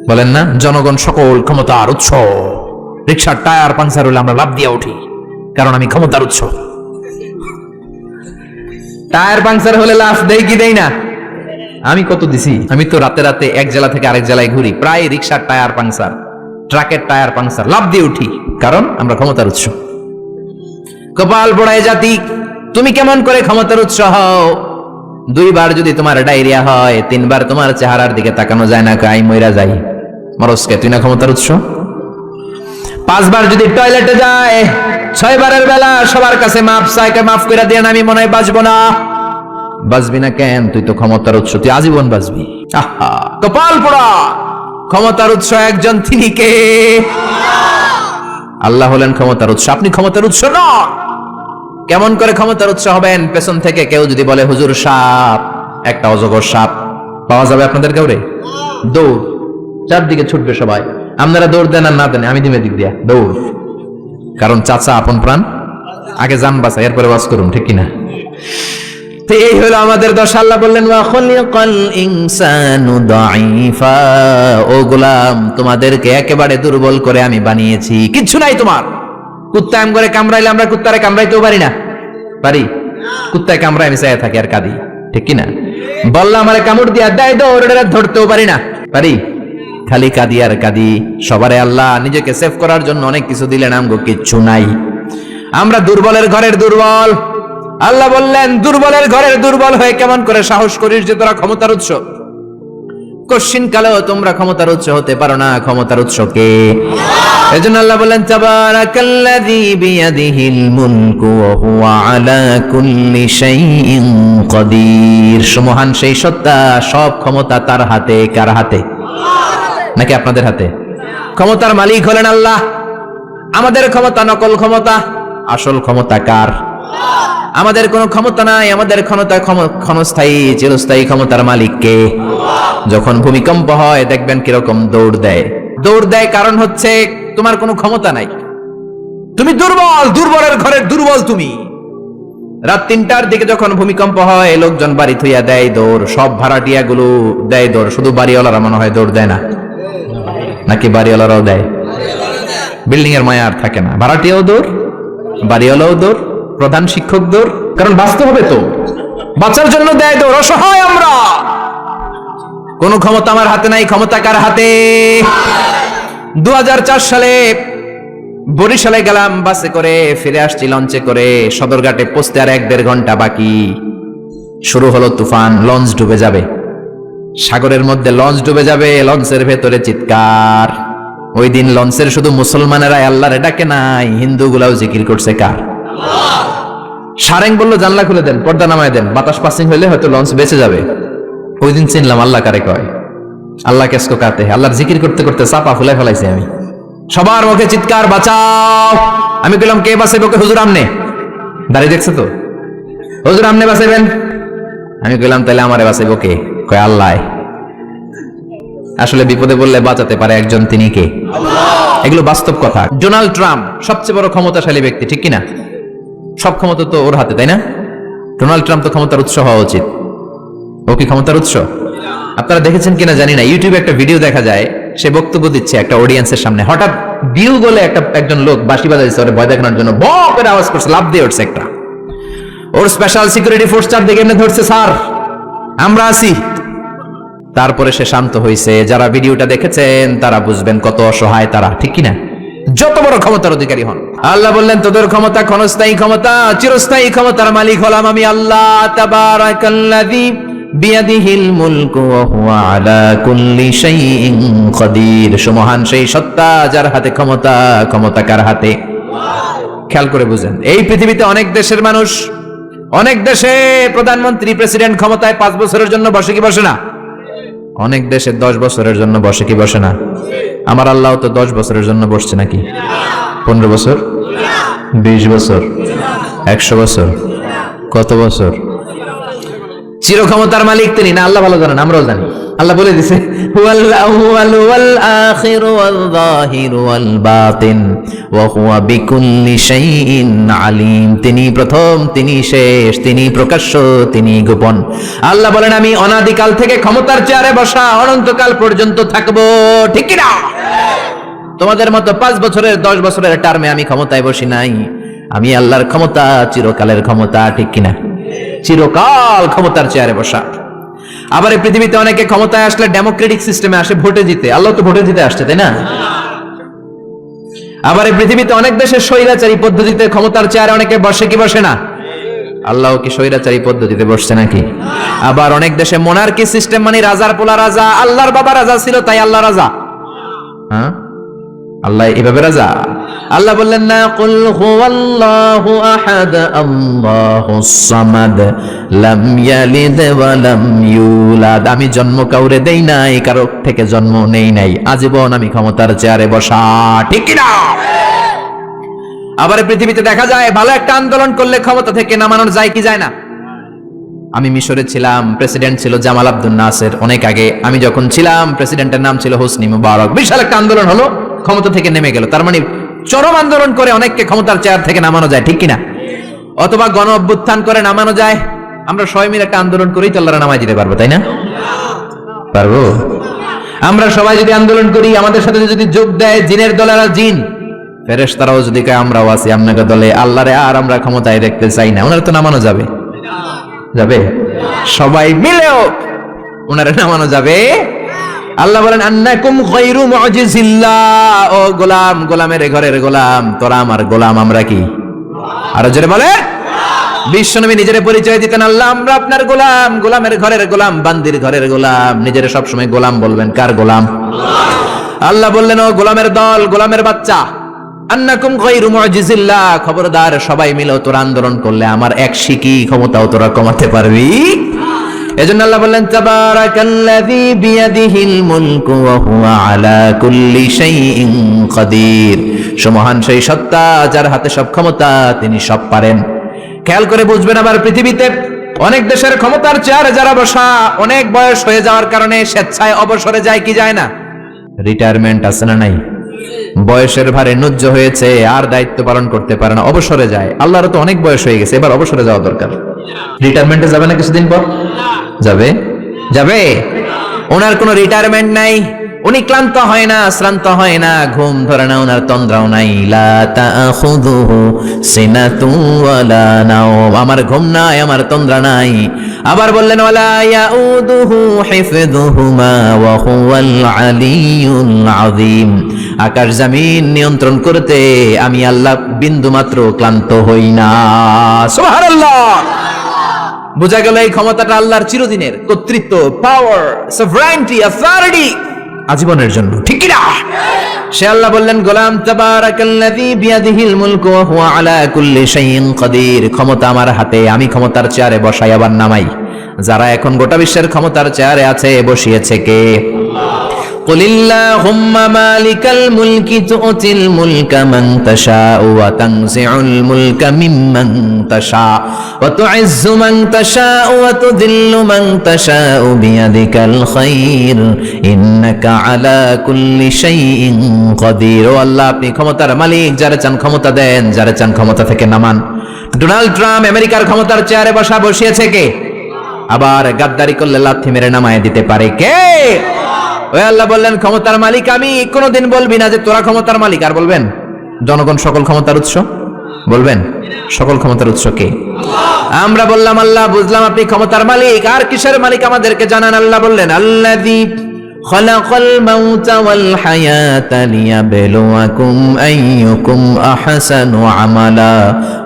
বলেন না? জনগণ সকল ক্ষমতার উৎস। রিকশার টায়ার পাংচার হলে আমরা লাফ দিয়ে উঠি, কারণ আমি ক্ষমতার উৎস। টায়ার পাংচার হলে লাফ দেই কি দেই না? আমি কত দিছি? আমি তো রাতে রাতে এক জেলা থেকে আরেক জেলায় ঘুরি, প্রায় রিকশার টায়ার পাংচার, ট্রাকের টায়ার পাংচার, লাফ দিয়ে উঠি, কারণ আমরা ক্ষমতার উৎস। কপাল পোড়ায় জাতি, তুমি কেমন করে ক্ষমতার উৎস হও? দুইবার যদি তোমার ডায়রিয়া হয়, তিনবার তোমার চেহারার দিকে তাকানো যায় না, কাই মইরা যাই, মরসকে, তুই না ক্ষমতার উৎস? পাঁচবার যদি টয়লেটে যায়, 6 বারের বেলা সবার কাছে মাফ চাই, মাফ করে দিয়ে আমি মনে হয় বাঁচবো না। বাঁচবি না কেন? তুই তো ক্ষমতার উৎস, তুই আজীবন বাঁচবি। আহা, কপাল পোড়া। ক্ষমতার উৎস একজন, তিনি কে? আল্লাহ হলেন ক্ষমতার উৎস, আপনি ক্ষমতার উৎস নন। কেমন করে ক্ষমতার উৎস হবেন? পেছন থেকে কেউ যদি বলে, হুজুর সাপ, একটা অজগর সাপ পাওয়া যাবে আপনাদের কাউরে? দৌড়, চারদিকে ছুটবে সবাই। আপনারা দৌড় দেন আর না দেন, আমি দিমে দিক দিয়া দৌড়, কারণ চাচা আপন প্রাণ, আগে জান বাঁচা, এরপরে বাস করুন, ঠিক কিনা? তো এই হলো আমাদের দশা। আল্লাহ বললেন, ওয়া খুলিকাল ইনসানু দাঈফা, ও গোলাম, তোমাদেরকে একেবারে দুর্বল করে আমি বানিয়েছি, কিচ্ছু নাই তোমার। কুত্তা আম করে কামড়াইলে আমরা কুত্তারে কামড়াইতেও পারি না? পারি? কুত্তায় কামড়ায় আমি চাই থাকি আর কাঁদি, ঠিক কিনা? বললাম আমারে কামড় দিয়া দেয়, দৌড়ে ধরতেও পারি না, পারি? খালি কাঁদি আর কাঁদি। সবারে আল্লাহ নিজেকে সেভ করার জন্য অনেক কিছু দিলেন, আমগো কিচ্ছু নাই। আমরা দুর্বলের ঘরের দুর্বল। আল্লাহ বললেন, দুর্বলের ঘরের দুর্বল হয়ে কেমন করে সাহস করিস যে তোরা ক্ষমতার উৎস? কশিন কালেও তোমরা ক্ষমতার উৎস হতে পারো না। ক্ষমতার উৎস কে? এজন্য আল্লাহ বললেন, তাবারাকাল্লাযী বিয়াদিহিল মুলকু ওয়া হুয়া আলা কুল্লি শাইইন কাদির। সুমহান সেই সত্তা, সব ক্ষমতা তার হাতে। কার হাতে? নাকি আপনাদের হাতে? ক্ষমতার মালিক হলেন আল্লাহ। আমাদের ক্ষমতা নকল ক্ষমতা, আসল ক্ষমতা কার? আমাদের কোনো ক্ষমতা নাই, আমাদের ক্ষণস্থায়ী চিরস্থায়ী ক্ষমতার মালিক কে? যখন ভূমিকম্প হয় দেখবেন কিরকম দৌড় দেয়, কারণ হচ্ছে তোমার কোনো ক্ষমতা নাই, তুমি দুর্বলের ঘরের দুর্বল তুমি। রাত 3টার দিকে যখন ভূমিকম্প হয় লোকজন বাড়ি থইয়া দেয় দৌড়, সব ভাড়াটিয়া গুলো দেয় দৌড়, শুধু বাড়িওয়ালারা মনে হয় দৌড় দেয় না, নাকি বাড়িওয়ালারাও দেয়? বিল্ডিং এর মায়া আর থাকে না, ভাড়াটিয়াও দৌড়, বাড়িওয়ালাও দৌড়, প্রধান শিক্ষক দৌড়, কারণ বাঁচতে হবে তো, বাঁচার জন্য দেয় দৌড়। অসহায় আমরা, কোন ক্ষমতা আমার হাতে নাই, ক্ষমতা কার হাতে? 2004 সালে বরিশালে গেলাম বাসে করে, ফিরে আসছি লঞ্চে করে, সদরঘাটে পৌঁছতে আর 1-1.5 ঘন্টা বাকি। শুরু হলো তুফান, লঞ্চ ডুবে যাবে, সাগরের মধ্যে লঞ্চ ডুবে যাবে, লঞ্চের ভেতরে চিৎকার। ওই দিন লঞ্চের শুধু মুসলমানেরা আল্লাহরে ডাকে নাই, হিন্দুগুলাও জিকির করছে কার? সারেং বললো জানলা খুলে দেন, পর্দা নামায় দেন, বাতাস পাসিং হইলে হয়তো লঞ্চ বেঁচে যাবে। ওই দিন চিনলাম আল্লাহ কারে কয়, আল্লাহ কেসকো কাতে। আল্লাহর জিকির করতে করতে চাপা ফুলাই ফেলাইছি আমি, সবার মুখে চিৎকার বাঁচাও। আমি বললাম কে বাঁচাইব? হুজুর আমনে, দাঁড়িয়ে দেখছে তো, হুজুর আমনে বাঁচাইবেন। আমি বললাম তাহলে আমারে বাঁচাইব কে? কয় আল্লাহ। আসলে বিপদে বললে বাঁচাতে পারে একজন, তিনি কে? এগুলো বাস্তব কথা। ডোনাল্ড ট্রাম্প সবচেয়ে বড় ক্ষমতাশালী ব্যক্তি, ঠিক কিনা? সব ক্ষমতা তো ওর হাতে, তাই না? ডোনাল্ড ট্রাম্প তো ক্ষমতার উৎস হওয়া উচিত, ও কি ক্ষমতার উৎস? আপনারা দেখেছেন কিনা জানি না, ইউটিউবে একটা ভিডিও দেখা যায়, সে বক্তব্য দিচ্ছে একটা অডিয়েন্সের সামনে, হঠাৎ বিউ বলে একজন লোক বাঁশি বাজাইছে ওরে ভয় দেখানোর জন্য, বকের আওয়াজ করছে, লাফ দিয়ে উঠছে একটা। ওর স্পেশাল সিকিউরিটি ফোর্স চারদিকে এমনি ধরছে, স্যার আমরা আছি। তারপরে সে শান্ত হয়েছে। যারা ভিডিওটা দেখেছেন তারা বুঝবেন কত অসহায় তারা, ঠিক কিনা? যত বড় ক্ষমতার অধিকারী হন, আল্লাহ বললেন তোদের ক্ষমতা ক্ষণস্থায়ী ক্ষমতা, চিরস্থায়ী ক্ষমতার মালিক হলাম আমি আল্লাহ। তাবারাকাল্লাযী বিয়াদিহিল মুলকু ওয়া হুয়া আলা কুল্লি শাইইন কাদির। সুমহান সেই সত্তা যার হাতে ক্ষমতা, ক্ষমতা কার হাতে? খেয়াল করে বুঝেন, এই পৃথিবীতে অনেক দেশের মানুষ, অনেক দেশে প্রধানমন্ত্রী প্রেসিডেন্ট ক্ষমতায় 5 বছরের জন্য বসে কি বসে না? অনেক দেশে 10 বছরের জন্য বসে কি বসে না? আমার আল্লাহ তো 10 বছরের জন্য বসছে নাকি? 15 বছর, 20 বছর, 100 বছর, কত বছর? চির ক্ষমতার মালিক তিনি না? আল্লাহ ভালো জানেন, আমরাও জানি। আল্লাহ বলে দিছে হুয়াল আউয়ালু ওয়াল আখিরু ওয়াল যাহিরু ওয়াল বাতিন ওয়া হুয়া বিকুল্লি শাইইন আলিম। তিনি প্রথম, তিনি শেষ, তিনি প্রকাশ্য, তিনি গোপন। আল্লাহ বলেন আমি অনাদিকাল থেকে ক্ষমতার চেয়ারে বসা, অনন্তকাল পর্যন্ত থাকবো, ঠিক কি না? তোমাদের মতো 5 বছরের 10 বছরের টার্মে আমি ক্ষমতায় বসি নাই। আমি আল্লাহর ক্ষমতা চিরকালের ক্ষমতা, ঠিক কিনা? চিরকাল ক্ষমতার চেয়ারে বসা। আবার এই পৃথিবীতে অনেকে ক্ষমতায় আসলে ডেমোক্রেটিক সিস্টেমে আসে, ভোটে জিতে। আল্লাহ তো ভোটে জিতে আসছে, তাই না? আবার এই পৃথিবীতে অনেক দেশের স্বৈরাচারী পদ্ধতিতে ক্ষমতার চেয়ারে অনেকে বসে কি বসে না? আল্লাহ কি স্বৈরাচারী পদ্ধতিতে বসছে নাকি? আবার অনেক দেশে মোনার্কি সিস্টেম, মানে রাজার পোলা রাজা, আল্লাহর বাবা রাজা ছিল তাই আল্লাহ রাজা। হ্যাঁ, আল্লাহ এভাবে রাজা? আল্লাহ বললেন না, কুল হুয়াল্লাহু আহাদ আল্লাহুস সামাদ লাম ইয়ালিদ ওয়া লাম ইউলাদ। আমি জন্ম কাউরে দেই নাই, কারো থেকে জন্ম নেই নাই, আজীবন আমি ক্ষমতার চেয়ারে বসা, ঠিক কি না? আবার পৃথিবীতে দেখা যায় ভালো একটা আন্দোলন করলে ক্ষমতা থেকে নামানো যায় কি যায় না? আমি মিশরে ছিলাম, প্রেসিডেন্ট ছিল জামাল আব্দুল নাসের অনেক আগে। আমি যখন ছিলাম প্রেসিডেন্টের নাম ছিল হোসনি মুবারক। বিশাল একটা আন্দোলন হলো, ক্ষমতা থেকে নেমে গেল। তার মানে চরম আন্দোলন করে অনেককে ক্ষমতার চেয়ার থেকে নামানো যায়, ঠিক কিনা? অথবা গণ অভ্যুত্থান করে নামানো যায়। আমরা সবাই মিলে একটা আন্দোলন করেই তো আল্লাহর নামায় দিতে পারবো, তাই না? পারবো? আমরা সবাই যদি আন্দোলন করি, আমাদের সাথে যদি যোগ দেয় জিনের দলেরা, জিন ফেরেশতারাও যদি কয় আমরাও আছি আপনাকে দলে, আল্লাহরে আর আমরা ক্ষমতায় দেখতে চাই না, ওনারা তো নামানো যাবে, যাবে? সবাই মিলেও ওনারে নামানো যাবে। আল্লাহ বলেন আন্নাকুম গায়রু মুজিজিল্লাহ। ও গোলাম, গোলামের ঘরের গোলাম, তোরা আমার গোলাম, আমরা কি? আরো জোরে বলে। বিশ্বনবী নিজের পরিচয় দিতেন, আল্লাহ আমরা আপনার গোলাম, গোলামের ঘরের গোলাম, বান্দির ঘরের গোলাম। নিজের সবসময় গোলাম বলবেন। কার গোলাম? আল্লাহ বললেন ও গোলামের দল, গোলামের বাচ্চা, আন্নাকুম গায়রু মুজিজিল্লাহ, খবরদার সবাই মিলে তোরা আন্দোলন করলে আমার এক শিকি ক্ষমতাও তোরা কমাতে পারবি। এজন্য আল্লাহ বললেন তাবারাকাল্লাযী বিয়াদিহিল মুলকু ওয়া হুয়া আলা কুল্লি শাইইন কাদির। সুমহান সেই সত্তা যার হাতে সব ক্ষমতা, তিনি সব পারেন। খেয়াল করে বুঝবেন, আবার পৃথিবীতে অনেক দেশের ক্ষমতার চেয়ারে যারা বসা অনেক বয়স হয়ে যাওয়ার কারণে স্বেচ্ছায় অবসরে যায় কি যায় না? রিটায়ারমেন্ট আছে না নাই? বয়সের ভারে নুজ্জ হয়েছে, আর দায়িত্ব পালন করতে পারে না, অবসরে যায়। আল্লাহর তো অনেক বয়স হয়ে গেছে, এবার অবসরে যাওয়া দরকার। রিটায়ারমেন্টে যাবে না কিছুদিন পর? যাবে যাবে ওনার কোনো রিটায়ারমেন্ট নাই, উনি ক্লান্ত হয় না, শ্রান্ত হয় না, ঘুম ধরে না, ওনার তন্দ্রাও নাই। লা তাখুযুহু সিনাতু ওয়ালা নাওম, আমার ঘুম নাই, আমার তন্দ্রা নাই। আবার বললেন ওয়ালা ইয়াউদুহু হিফযুহুমা ওয়া হুয়াল আলিয়্যুল আযীম, আকাশ জমিন নিয়ন্ত্রণ করতে আমি আল্লাহ বিন্দু মাত্র ক্লান্ত হই না। সুবহানাল্লাহ। বোঝা গেল এই ক্ষমতাটা আল্লাহর চিরদিনের, কর্তৃত্ব, পাওয়ার, সভরাইনটি, অথরিটি আজীবনের জন্য, ঠিক কি না? সে আল্লাহ বললেন গোলাম তাবারাকাল্লাযী বিয়াদিহিল মুলকু ওয়া হুয়া আলা কুল্লি শাইইন কাদির, ক্ষমতা আমার হাতে, আমি ক্ষমতার চেয়ারে বসাই আবার নামাই। যারা এখন গোটা বিশ্বের ক্ষমতার চেয়ারে আছে, বসিয়েছে কে? কুলিল্লাহুম্মা মালিকাল মুলকি তুতিল মুলকা মান তাশাউ ওয়া তানজিউল মুলকা মিম্মান তাশা ওয়া তুইজ্জু মান তাশাউ ওয়া তুযিল্লু মান তাশাউ বিয়াদিকাল খায়র ইন্নাকা আলা কুল্লি শাইইন কাদির। ও আল্লাহ, আপনি ক্ষমতার মালিক, যারা চান ক্ষমতা দেন, যারা চান ক্ষমতা থেকে নামান। ডোনাল্ড ট্রাম্প আমেরিকার ক্ষমতার চেয়ারে বসিয়েছে কে? আবার গাদ্দারি করলে লাথি মেরে নামায় দিতে পারে কে? ওই আল্লাহ বললেন ক্ষমতার মালিক আমি। কোনদিন বলবি না যে তোরা ক্ষমতার মালিক, আর বলবেন জনগণ সকল ক্ষমতার উৎস? বলবেন সকল ক্ষমতার উৎস কে? আমরা বললাম আল্লাহ, বুঝলাম আপনি ক্ষমতার মালিক, আর কিসের মালিক আমাদেরকে জানান। আল্লাহ বললেন আল্লাযী খালাকাল মাউতা ওয়াল হায়াতা লিয়াবলুয়াকুম আইয়ুকুম আহসানু আমালা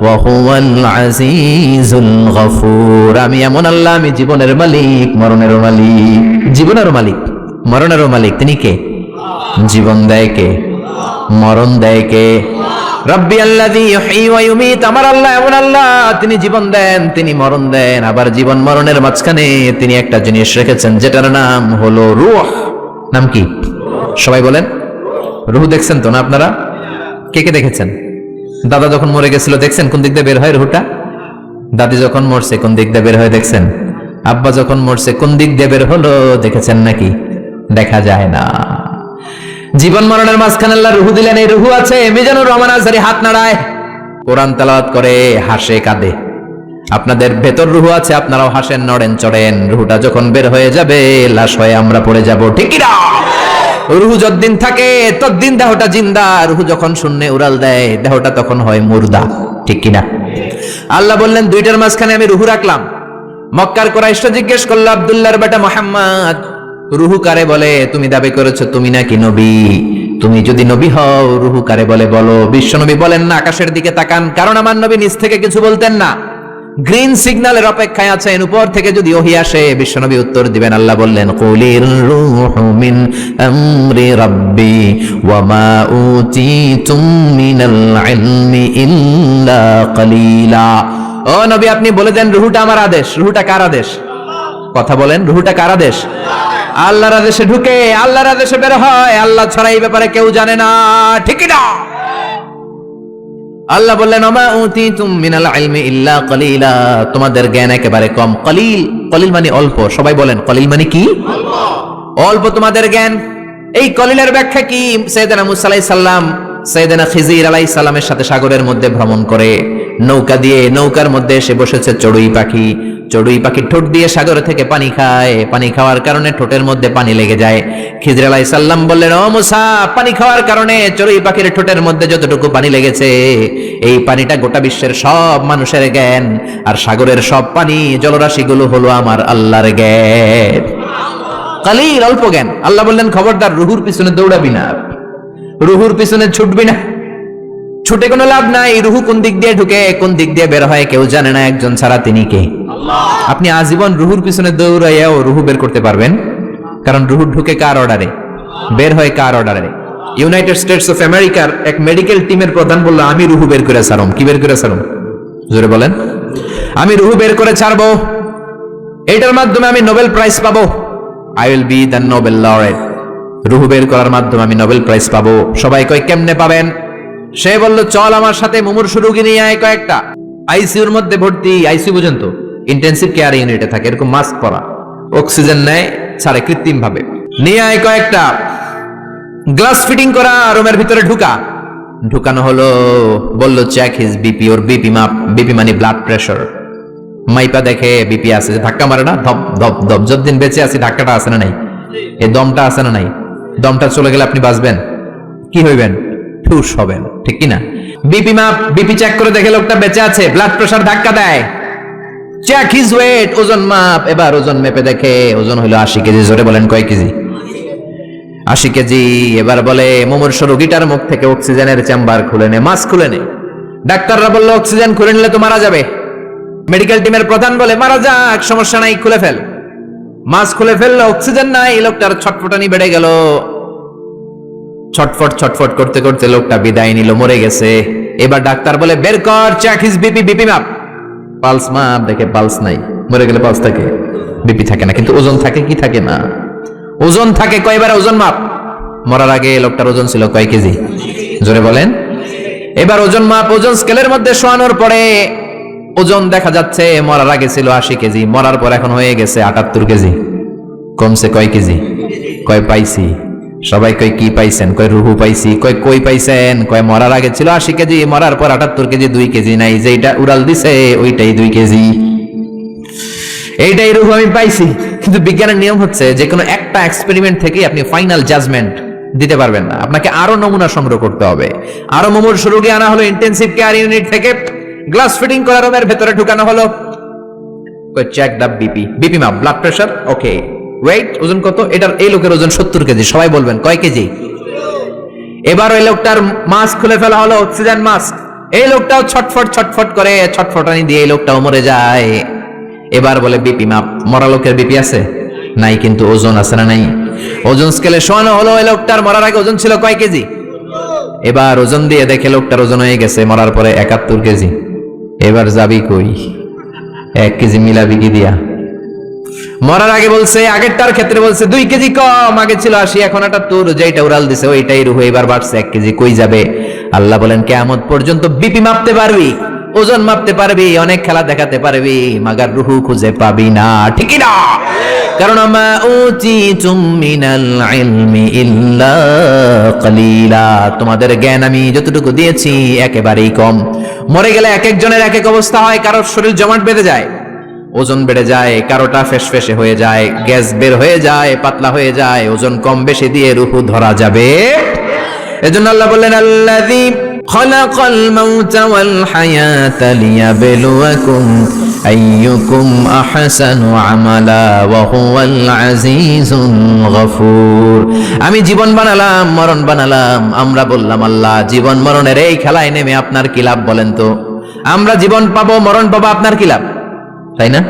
ওয়া হুয়াল আজিজুল গফুর। আমি এমন আল্লাহ, আমি জীবনের মালিক, মরণেরও মালিক। জীবনেরও মালিক, মরণেরও মালিক। তিনি কে? জীবন দেয় কে? মরণ দেয় কে? রব্বি আল্লাযী ইউহয়ী ওয়া ইউমীত, আমার আল্লাহ এমন আল্লাহ, তিনি জীবন দেন, তিনি মরণ দেন। আবার জীবন মরণের মাঝখানে তিনি একটা জিনিস রেখেছেন, যেটার নাম হলো রূহ। নাম কি? সবাই বলেন। রূহ দেখছেন তো না আপনারা? কে কে দেখেছেন? দাদা যখন মরে গেছিল দেখছেন কোন দিক দিয়ে বের হয় রূহটা? দাদি যখন মরছে কোন দিক দিয়ে বের হয় দেখছেন? আব্বা যখন মরছে কোন দিক দিয়ে বের হলো দেখেছেন নাকি? দেখা যায় না। জীবন মরণের মাঝখানে আল্লাহ রূহ দিলেন। এই রূহ আছে। মিজানুর রহমান আজহারী হাত নাড়ায়, কোরআন তেলাওয়াত করে, হাসে, কাঁদে। আপনাদের ভেতর রূহ আছে, আপনারাও হাসেন, নড়েন, চড়েন। রূহটা যখন বের হয়ে যাবে, লাশ হয়ে আমরা পড়ে যাব, ঠিক কি না? রূহ যতদিন থাকে ততদিন দেহটা জিন্দা। রূহ যখন শূন্যে উড়াল দেয়, দেহটা তখন হয় মুর্দা, ঠিক কি না? আল্লাহ বললেন দুইটার মাঝখানে আমি রূহ রাখলাম। মক্কার কুরাইশরা জিজ্ঞেস করলো, আব্দুল্লাহর বেটা মুহাম্মদ, রূহ কারে বলে? তুমি দাবি করেছো তুমি নাকি নবী, তুমি যদি নবী হও রূহ কারে বলে বলো। বিশ্ব নবী বলেন না, আকাশের দিকে তাকান, কারণ আমার নবী নিচ থেকে কিছু বলতেন না, গ্রিন সিগন্যালের অপেক্ষায় আছেন। উপর থেকে যদি ওহী আসে বিশ্ব নবী উত্তর দিবেন। আল্লাহ বললেন কুলির রূহু মিন আমরি রাব্বি ওয়া মা উতিতুম মিনাল ইলমি ইল্লা কলিলা। ও নবী, আপনি বলে দেন রূহটা আমার আদেশ। রূহটা কার আদেশ? কথা বলেন, রূহটা কার আদেশ? আল্লাহর আদেশে ঢুকে, আল্লাহর আদেশে বের হয়। আল্লাহ ছাড়া এই ব্যাপারে কেউ জানে না, ঠিক না? আল্লাহ বললেন ওমা উতিতুম মিনাল ইলমি ইল্লা কলিলা, তোমাদের জ্ঞান একেবারে কম। কলিল, কলিল মানে অল্প। সবাই বলেন কলিল মানে কি? অল্প তোমাদের জ্ঞান। এই কলিলের ব্যাখ্যা কি? সাইয়েদনা মুসা আলাইহিস সালাম সাইয়েদনা খিজির আলাইহিস সালামের সাথে সাগরের মধ্যে ভ্রমণ করে নৌকা দিয়ে, নৌকার মধ্যে এসে বসেছে চড়ুই পাখি। চড়ুই পাখি ঠোঁট দিয়ে সাগর থেকে পানি খায়। পানি খাওয়ার কারণে ঠোঁটের মধ্যে পানি লেগে যায়। খিজির আলাইহিস সালাম বললেন, ও মুসা, পানি খাওয়ার কারণে চড়ুই পাখির ঠোঁটের মধ্যে যতটুকু পানি লেগেছে, এই পানিটা গোটা বিশ্বের সব মানুষের জ্ঞান, আর সাগরের সব পানি জলরাশিগুলো হলো আমার আল্লাহর জ্ঞান। কালিল, অল্প জ্ঞান। আল্লাহ বললেন খবরদার, রুহুর পিছনে দৌড়াবি না, রুহুর পিছনে ছুটবি না, ছুটে কোনো লাভ নাই। রুহু কোন দিক দিয়ে ঢুকে কোন দিক দিয়ে বের হয় কেউ জানে না, একজন ছাড়া, তিনি কে? আপনি আজীবন রুহুর পিছনে দৌড়াইয়াও রুহু বের করতে পারবেন, কারণ রুহু ঢুকে কার অর্ডারে, বের হয় কার অর্ডারে? ইউনাইটেড স্টেটস অফ আমেরিকার এক মেডিকেল টিমের প্রধান বলল, আমি রুহু বের করে ছাড়ব। কি বের করে ছাড়ব? জোরে বলেন। আমি রুহু বের করে ছাড়বো, এটার মাধ্যমে আমি নোবেল প্রাইজ পাবো। I will be the Nobel laureate. রুহু বের করার মাধ্যমে আমি নোবেল প্রাইজ পাবো। সবাই কয় কেমনে পাবেন? সে বলল, চল আমার সাথে মুমূর্ষু রোগী নিয়ে আয় কয়েকটা। আইসিইউর মধ্যে ভর্তি, আইসিইউ পর্যন্ত ইন্টেনসিভ কেয়ার ইউনিটে থাকে, এরকম মাস্ক পরা, অক্সিজেন নেয়, ছাড়ে কৃত্রিম ভাবে, নিয়ে আয় কয়েকটা গ্লাস ফিটিং করা রুমের ভিতরে ঢুকানো হলো, বললো চেক হিজ বিপি, ওর বিপি মাপ, বিপি মানে ব্লাড প্রেশার মাইপা দেখে বিপি আছে, ধাক্কা মারে না, ধপ ধপ ধপ, যতদিন বেঁচে আছি ধাক্কাটা আছে না নাই, এই দমটা আছে না নাই, দমটা চলে গেলে আপনি বাঁচবেন, কি হইবেন, ঠুস হবেন, ঠিক কিনা? বিপি মাপ, বিপি চেক করে দেখে লোকটা বেঁচে আছে, ব্লাড প্রেশার ধাক্কা দেয়, চেক হিজ ওয়েট, ওজন মাপ, এবার ওজন মেপে দেখে ওজন হলো 80 কেজি। জোরে বলেন কয় কেজি? 80 কেজি। এবার বলে মুমূর্ষু রোগীটার মুখ থেকে অক্সিজেনের চেম্বার খুলে নে, মাস্ক খুলে নে। ডাক্তাররা বললো অক্সিজেন খুলে নিলে তো মারা যাবে। মেডিকেল টিমের প্রধান বলে মারা যাক, সমস্যা নাই, খুলে ফেল। মাস্ক খুলে ফেললো, অক্সিজেন নাই, লোকটার ছটফটানি বেড়ে গেল, ছটফট ছটফট করতে করতে লোকটা বিদায় নিল, মরে গেছে। এবার ডাক্তার বলে বের কর, চেক হিজ বিপি, বিপি মাপ, পালস মাপ, দেখে পালস নাই, মরে গেলে পালস থাকে, বিপি থাকে না, কিন্তু ওজন থাকে কি থাকে না? ওজন থাকে। কয়বার ওজন মাপ? মরার আগে লোকটার ওজন ছিল কয় কেজি? জোরে বলেন। এবার ওজন মাপ, ওজন স্কেলের মধ্যে শোয়ানোর পরে ওজন দেখা যাচ্ছে মরার আগে ছিল 80 কেজি, মরার পর এখন হয়ে গেছে 78 কেজি। কমছে কয় কেজি? কয় পাইছি? সবাই কয় কি পাইছেন? কয় রুহু পাইছি। কয় কই পাইছেন? কয় মরার আগে ছিল 80 কেজি, মরার পর 78 কেজি, 2 কেজি নাই, যেটা উড়াল দিছে ওইটাই 2 কেজি, এইটাই রুহু আমি পাইছি। কিন্তু বিজ্ঞানের নিয়ম হচ্ছে যে কোনো একটা এক্সপেরিমেন্ট থেকে আপনি ফাইনাল জাজমেন্ট দিতে পারবেন না, আপনাকে আরো নমুনা সংগ্রহ করতে হবে। আরো মুমূর্ষু রোগী আনা হলো ইন্টেনসিভ কেয়ার ইউনিট থেকে, গ্লাস ফিটিং করা রুমের ভেতরে ঢুকানো হলো। চেক দা বিপি, বিপি মাপ, ব্লাড প্রেশার, ওকে, ওয়েট, ওজন কত? এটার এই লোকের ওজন 70 কেজি। সবাই বলবেন কয় কেজি? এবার ওই লোকটার মাস্ক খুলে ফেলা হলো, অক্সিজেন মাস্ক। এই লোকটাও ছটফট ছটফট করে, ছটফটানি দিয়ে এই লোকটাও মরে যায়। এবার বলে বিপি মাপ, মরা লোকের বিপি আছে নাই, কিন্তু ওজন আছে না নাই? ওজন স্কেলে শোয়ানো হলো, ওই লোকটার মরার আগে ওজন ছিল কয় কেজি? এবার ওজন দিয়ে দেখে লোকটার ওজন হয়ে গেছে মরার পরে 71 কেজি। এবার যাবি কই? 1 কেজি মিলাবি কি দিয়া? মরার আগে বলছে, আগেরটার ক্ষেত্রে বলছে 2 কেজি কম, আগে ছিল 80, এখন 78, যেটা উড়াল দিছে ওইটাই রুহু, এবার বাড়ছে 1 কেজি, কই যাবে? আল্লাহ বলেন কিয়ামত পর্যন্ত বিপি মাপতে পারবি, ওজন মাপতে পারবি, অনেক খেলা দেখাতে পারবি, মাগার রুহু খুঁজে পাবি না, ঠিক না? কারণ মা উতিতুম মিনাল ইলমি ইল্লা কালিলা, তোমাদের জ্ঞান আমি যতটুকু দিয়েছি একেবারেই কম। মরে গেলে এক একজনের এক এক অবস্থা হয়, কারোর শরীর জমাট বেঁধে যায়, ওজন বেড়ে যায়, কারোটা ফেসফেসে হয়ে যায়, গ্যাস বের হয়ে যায়, পাতলা হয়ে যায়, ওজন কম বেশি দিয়ে রুহু ধরা যাবে। এজন্য আল্লাহ বললেন আল্লাযী খালাকাল মাউতা ওয়াল হায়াতা লিয়াবলুয়াকুম আইয়ুকুম আহসানু আমালা ওয়া হুয়াল আজিজুল গফুর। আমি জীবন বানালাম, মরণ বানালাম, আমরা বললাম আল্লাহ জীবন মরণের এই খেলায় নেমে আপনার কি লাভ বলেন তো? আমরা জীবন পাবো, মরণ পাবো, আপনার কি লাভ? তাই না?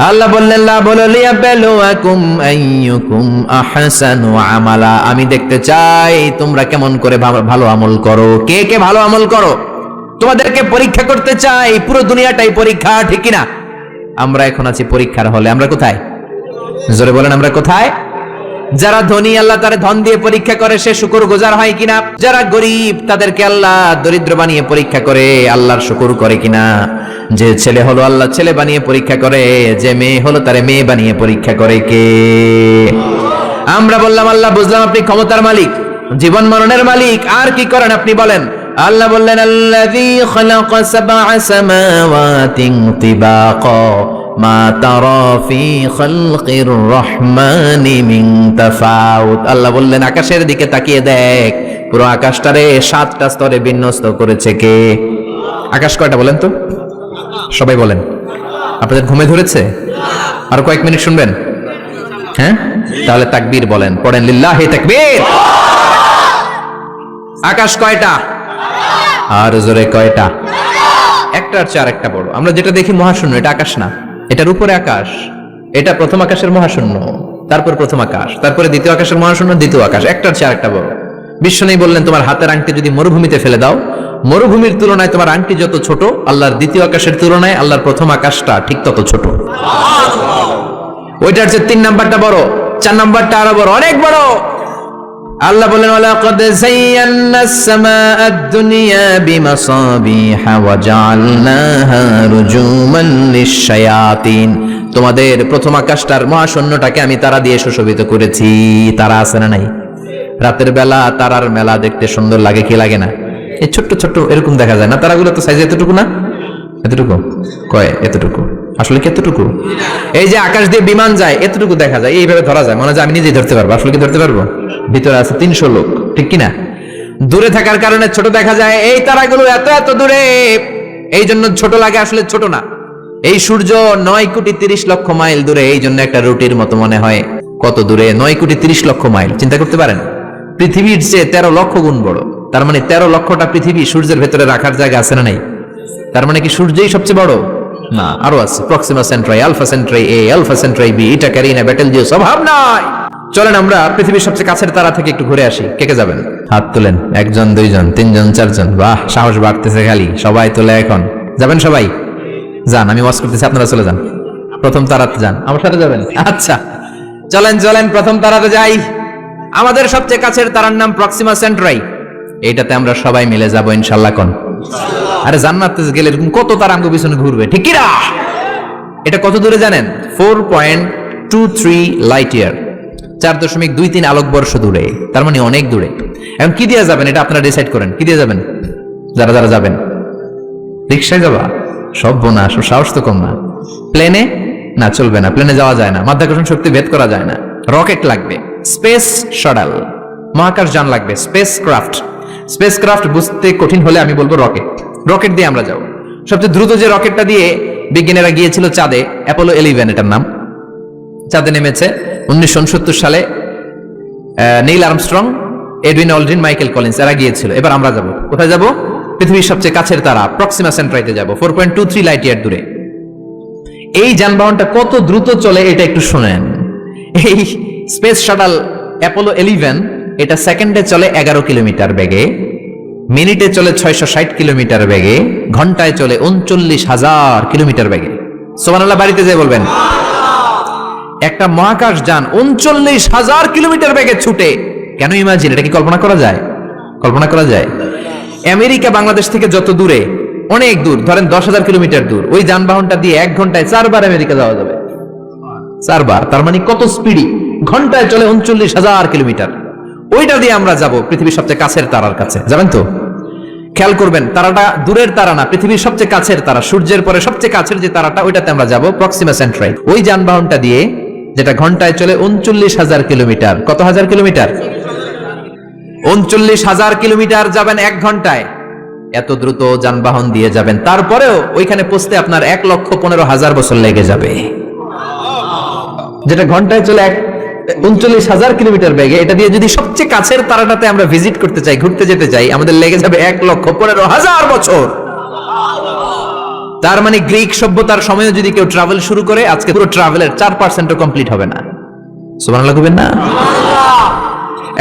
আল্লাহ বললেন লা বলো লিয়াবলুয়াকুম আইয়ুকুম আহসানু আমালা, আমি দেখতে চাই তোমরা কেমন করে ভালো আমল করো, কে কে ভালো আমল করো, তোমাদেরকে পরীক্ষা করতে চাই। পুরো দুনিয়াটাই পরীক্ষা, ঠিক কিনা? আমরা এখন আছি পরীক্ষার হলে। আমরা কোথায়? জোরে বলেন আমরা কোথায়? যারা ধনী আল্লাহ তার ধন দিয়ে পরীক্ষা করে, সে শুকরগুজার হয় কিনা? যারা গরিব তাদেরকে আল্লাহ দরিদ্র বানিয়ে পরীক্ষা করে, আল্লাহর শুকর করে কিনা? যে ছেলে হলো আল্লাহ ছেলে বানিয়ে পরীক্ষা করে, যে মেয়ে হলো তারে মেয়ে বানিয়ে পরীক্ষা করে কে? আমরা বললাম আল্লাহ বুঝলাম আপনি ক্ষমতার মালিক, জীবন মরণের মালিক, আর কি করেন আপনি বলেন? আল্লাহ বললেন আল্লাযী খালাকা সাবআ সামাওয়াতিন তিবাকা মা তারা ফি খালকির রহমানি মিন তাফাউত। আল্লাহ বললেন আকাশের দিকে তাকিয়ে দেখ, পুরো আকাশটারে 7টা স্তরে বিন্যস্ত করেছে কে? আকাশ কয়টা বলেন তো? সবাই বলেন। আপনাদের ঘুমে ধরেছে? আর কয়েক মিনিট শুনবেন? হ্যাঁ, তাহলে তাকবীর বলেন, পড়েন লিল্লাহি তাকবীর। আকাশ কয়টা? আর জোরে কয়টা? একটার চেয়ে আরেকটা বড়। আমরা যেটা দেখি মহাশূন্য, এটা আকাশ না, এটার উপরে আকাশ। এটা প্রথম আকাশের মহাশূন্য, তারপর প্রথম আকাশ, তারপরে দ্বিতীয় আকাশের মহাশূন্য, দ্বিতীয় আকাশ, একটার চেয়ে আরেকটা বড়। বিশ্বনবী বললেন তোমার হাতের আংটি যদি মরুভূমিতে ফেলে দাও, মরুভূমির তুলনায় তোমার আংটি যত ছোট, আল্লাহর দ্বিতীয় আকাশের তুলনায় আল্লাহর প্রথম আকাশটা ঠিক তত ছোট। ওইটার চেয়ে 3 নাম্বারটা বড়, 4 নাম্বারটা আরো বড়, অনেক বড়। আল্লাহ বলেন ওয়ালাকাদ যায়্যানাস সামাআদ দুনিয়া বিমাসাবিহা ওয়া জাআলনাহা রুজুমান লিশ-শায়াতিন। তোমাদের প্রথম আকাশটার মহাশূন্যটাকে আমি তারা দিয়ে সুশোভিত করেছি। তারা আছে না নাই? রাতের বেলা তারার মেলা দেখতে সুন্দর লাগে, কি লাগে না? এই ছোট্ট ছোট্ট এরকম দেখা যায় না? তারাগুলো তো সাইজ এতটুকু না, এতটুকু কয়, এতটুকু আসলে কি এতটুকু? এই যে আকাশ দিয়ে বিমান যায় এতটুকু দেখা যায়, এইভাবে ধরা যায়, মনে হয় আমি নিজেই ধরতে পারবো। আসলে কি ধরতে পারবো? ভিতরে আছে 300 লোক, ঠিক কিনা? দূরে থাকার কারণে ছোট দেখা যায়। এই তারাগুলো এত এত দূরে, এই জন্য ছোট লাগে, আসলে ছোট না। এই সূর্য 9,30,00,000 মাইল দূরে, এই জন্য একটা রুটির মতো মনে হয়। কত দূরে? 9,30,00,000 মাইল। চিন্তা করতে পারেন, পৃথিবীর চেয়ে 13 লক্ষ গুণ বড়। তার মানে 13 লক্ষটা পৃথিবী সূর্যের ভেতরে রাখার জায়গা আছে না নাই? তার মানে কি সূর্যই সবচেয়ে বড়? না, আরো আছে। প্রক্সিমা সেন্ট্রাই, আলফা সেন্ট্রাই এ, আলফা সেন্ট্রাই বি, ইটা ক্যারিনা, বেটেলজিউস, অভাব নাই। চলেন আমরা পৃথিবীর সবচেয়ে কাছের তারা থেকে একটু ঘুরে আসি। কে কে যাবেন? হাত তোলেন। 1 জন 2 জন 3 জন 4 জন। বাহ, সাহস বাড়তেছে খালি। সবাই তোলে এখন। যাবেন সবাই? যান, আমি ওয়াজ করতেছি, আপনারা চলে যান। প্রথম তারাতে যান, আমার সাথে যাবেন? আচ্ছা, চলেন চলেন প্রথম তারাতে যাই। আমাদের সবচেয়ে কাছের তারার নাম প্রক্সিমা সেন্ট্রাই। এইটাতে আমরা সবাই মিলে যাবো ইনশাআল্লাহ। কোন? আরে জান্নাতে গেলে এরকম কত তারা আমগো পিছনে ঘুরবে, ঠিক কি না? এটা কত দূরে জানেন? 4.23 লাইট ইয়ার, 4.23 আলোকবর্ষ দূরে। তার মানে অনেক দূরে। এখন কি দিয়ে যাবেন এটা আপনারা ডিসাইড করেন। কি দিয়ে যাবেন? যারা যারা যাবেন, রিক্সায় যাবা? সব বোনা, সাহস তো কম না। প্লেনে? না, চলবে না, প্লেনে যাওয়া যায় না, মাধ্যাকর্ষণ শক্তি ভেদ করা যায় না। রকেট লাগবে, স্পেস শাটল, মহাকাশ যান লাগবে, স্পেস ক্রাফট। স্পেস ক্রাফট বুঝতে কঠিন হলে আমি বলবো রকেট। রকেট দিয়ে আমরা যাব। সবচেয়ে দ্রুত যে রকেটটা দিয়ে বিজ্ঞানীরা গিয়েছিল চাঁদে, অ্যাপোলো 11 এটার নাম। চাঁদে নেমেছে 1969 সালে Neil Armstrong, Edwin Aldrin, Michael Collins, এরা গিয়েছিল। এবার আমরা যাব। কোথায় যাব? পৃথিবীর সবচেয়ে কাছের তারা প্রক্সিমা সেন্ট্রাইতে যাব, 4.23 লাইট ইয়ার দূরে। এই যানবাহনটা কত দ্রুত চলে এটা একটু শুনেন। এই স্পেস শাটল অ্যাপোলো 11 এটা সেকেন্ডে চলে 11 কিলোমিটার বেগে, মিনিটে চলে 660 কিলোমিটার বেগে, ঘন্টায় চলে 39,000 কিলোমিটার বেগে। সুবহানাল্লাহ বাড়িতে যেয়ে বলবেন। একটা মহাকাশ যান 39,000 কিলোমিটার বেগে ছুটে। কেন ইমাজিন? এটা কি কল্পনা করা যায়? কল্পনা করা যায়? আমেরিকা বাংলাদেশ থেকে যত দূরে, অনেক দূর, ধরেন 10,000 কিলোমিটার দূর, ওই যানবাহনটা দিয়ে 1 ঘন্টায় 4 বার আমেরিকা যাওয়া যাবে। 4 বার, তার মানে কত স্পিডি? ঘন্টায় চলে 39,000 কিলোমিটার। ওইটা দিয়ে আমরা যাব পৃথিবীর সবচেয়ে কাছের তারার কাছে। যাবেন তো? খেয়াল করবেন, তারাটা দূরের তারা না, পৃথিবীর সবচেয়ে কাছের তারা, সূর্যের পরে সবচেয়ে কাছের যে তারাটা, ওইটাতে আমরা যাব, প্রক্সিমা সেন্ট্রাই। ওই যানবাহনটা দিয়ে, যেটা ঘন্টায় চলে 39,000 কিলোমিটার। কত হাজার কিলোমিটার? 39,000 কিলোমিটার যাবেন 1 ঘন্টায়। এত দ্রুত যানবাহন দিয়ে যাবেন, তারপরেও ওইখানে পৌঁছতে আপনার 1,15,000 বছর লেগে যাবে। যেটা ঘন্টায় চলে 39,000 কিলোমিটার বেগে, এটা দিয়ে যদি সবচেয়ে কাছের তারাটাতে আমরা ভিজিট করতে চাই, ঘুরতে যেতে চাই, আমাদের লেগে যাবে 1,15,000 বছর। তার মানে গ্রিক সভ্যতার সময়ও যদি কেউ ট্রাভেল শুরু করে, আজকে পুরো ট্রাভেলের 4% কমপ্লিট হবে না। সুবহানাল্লাহ কইবেন না?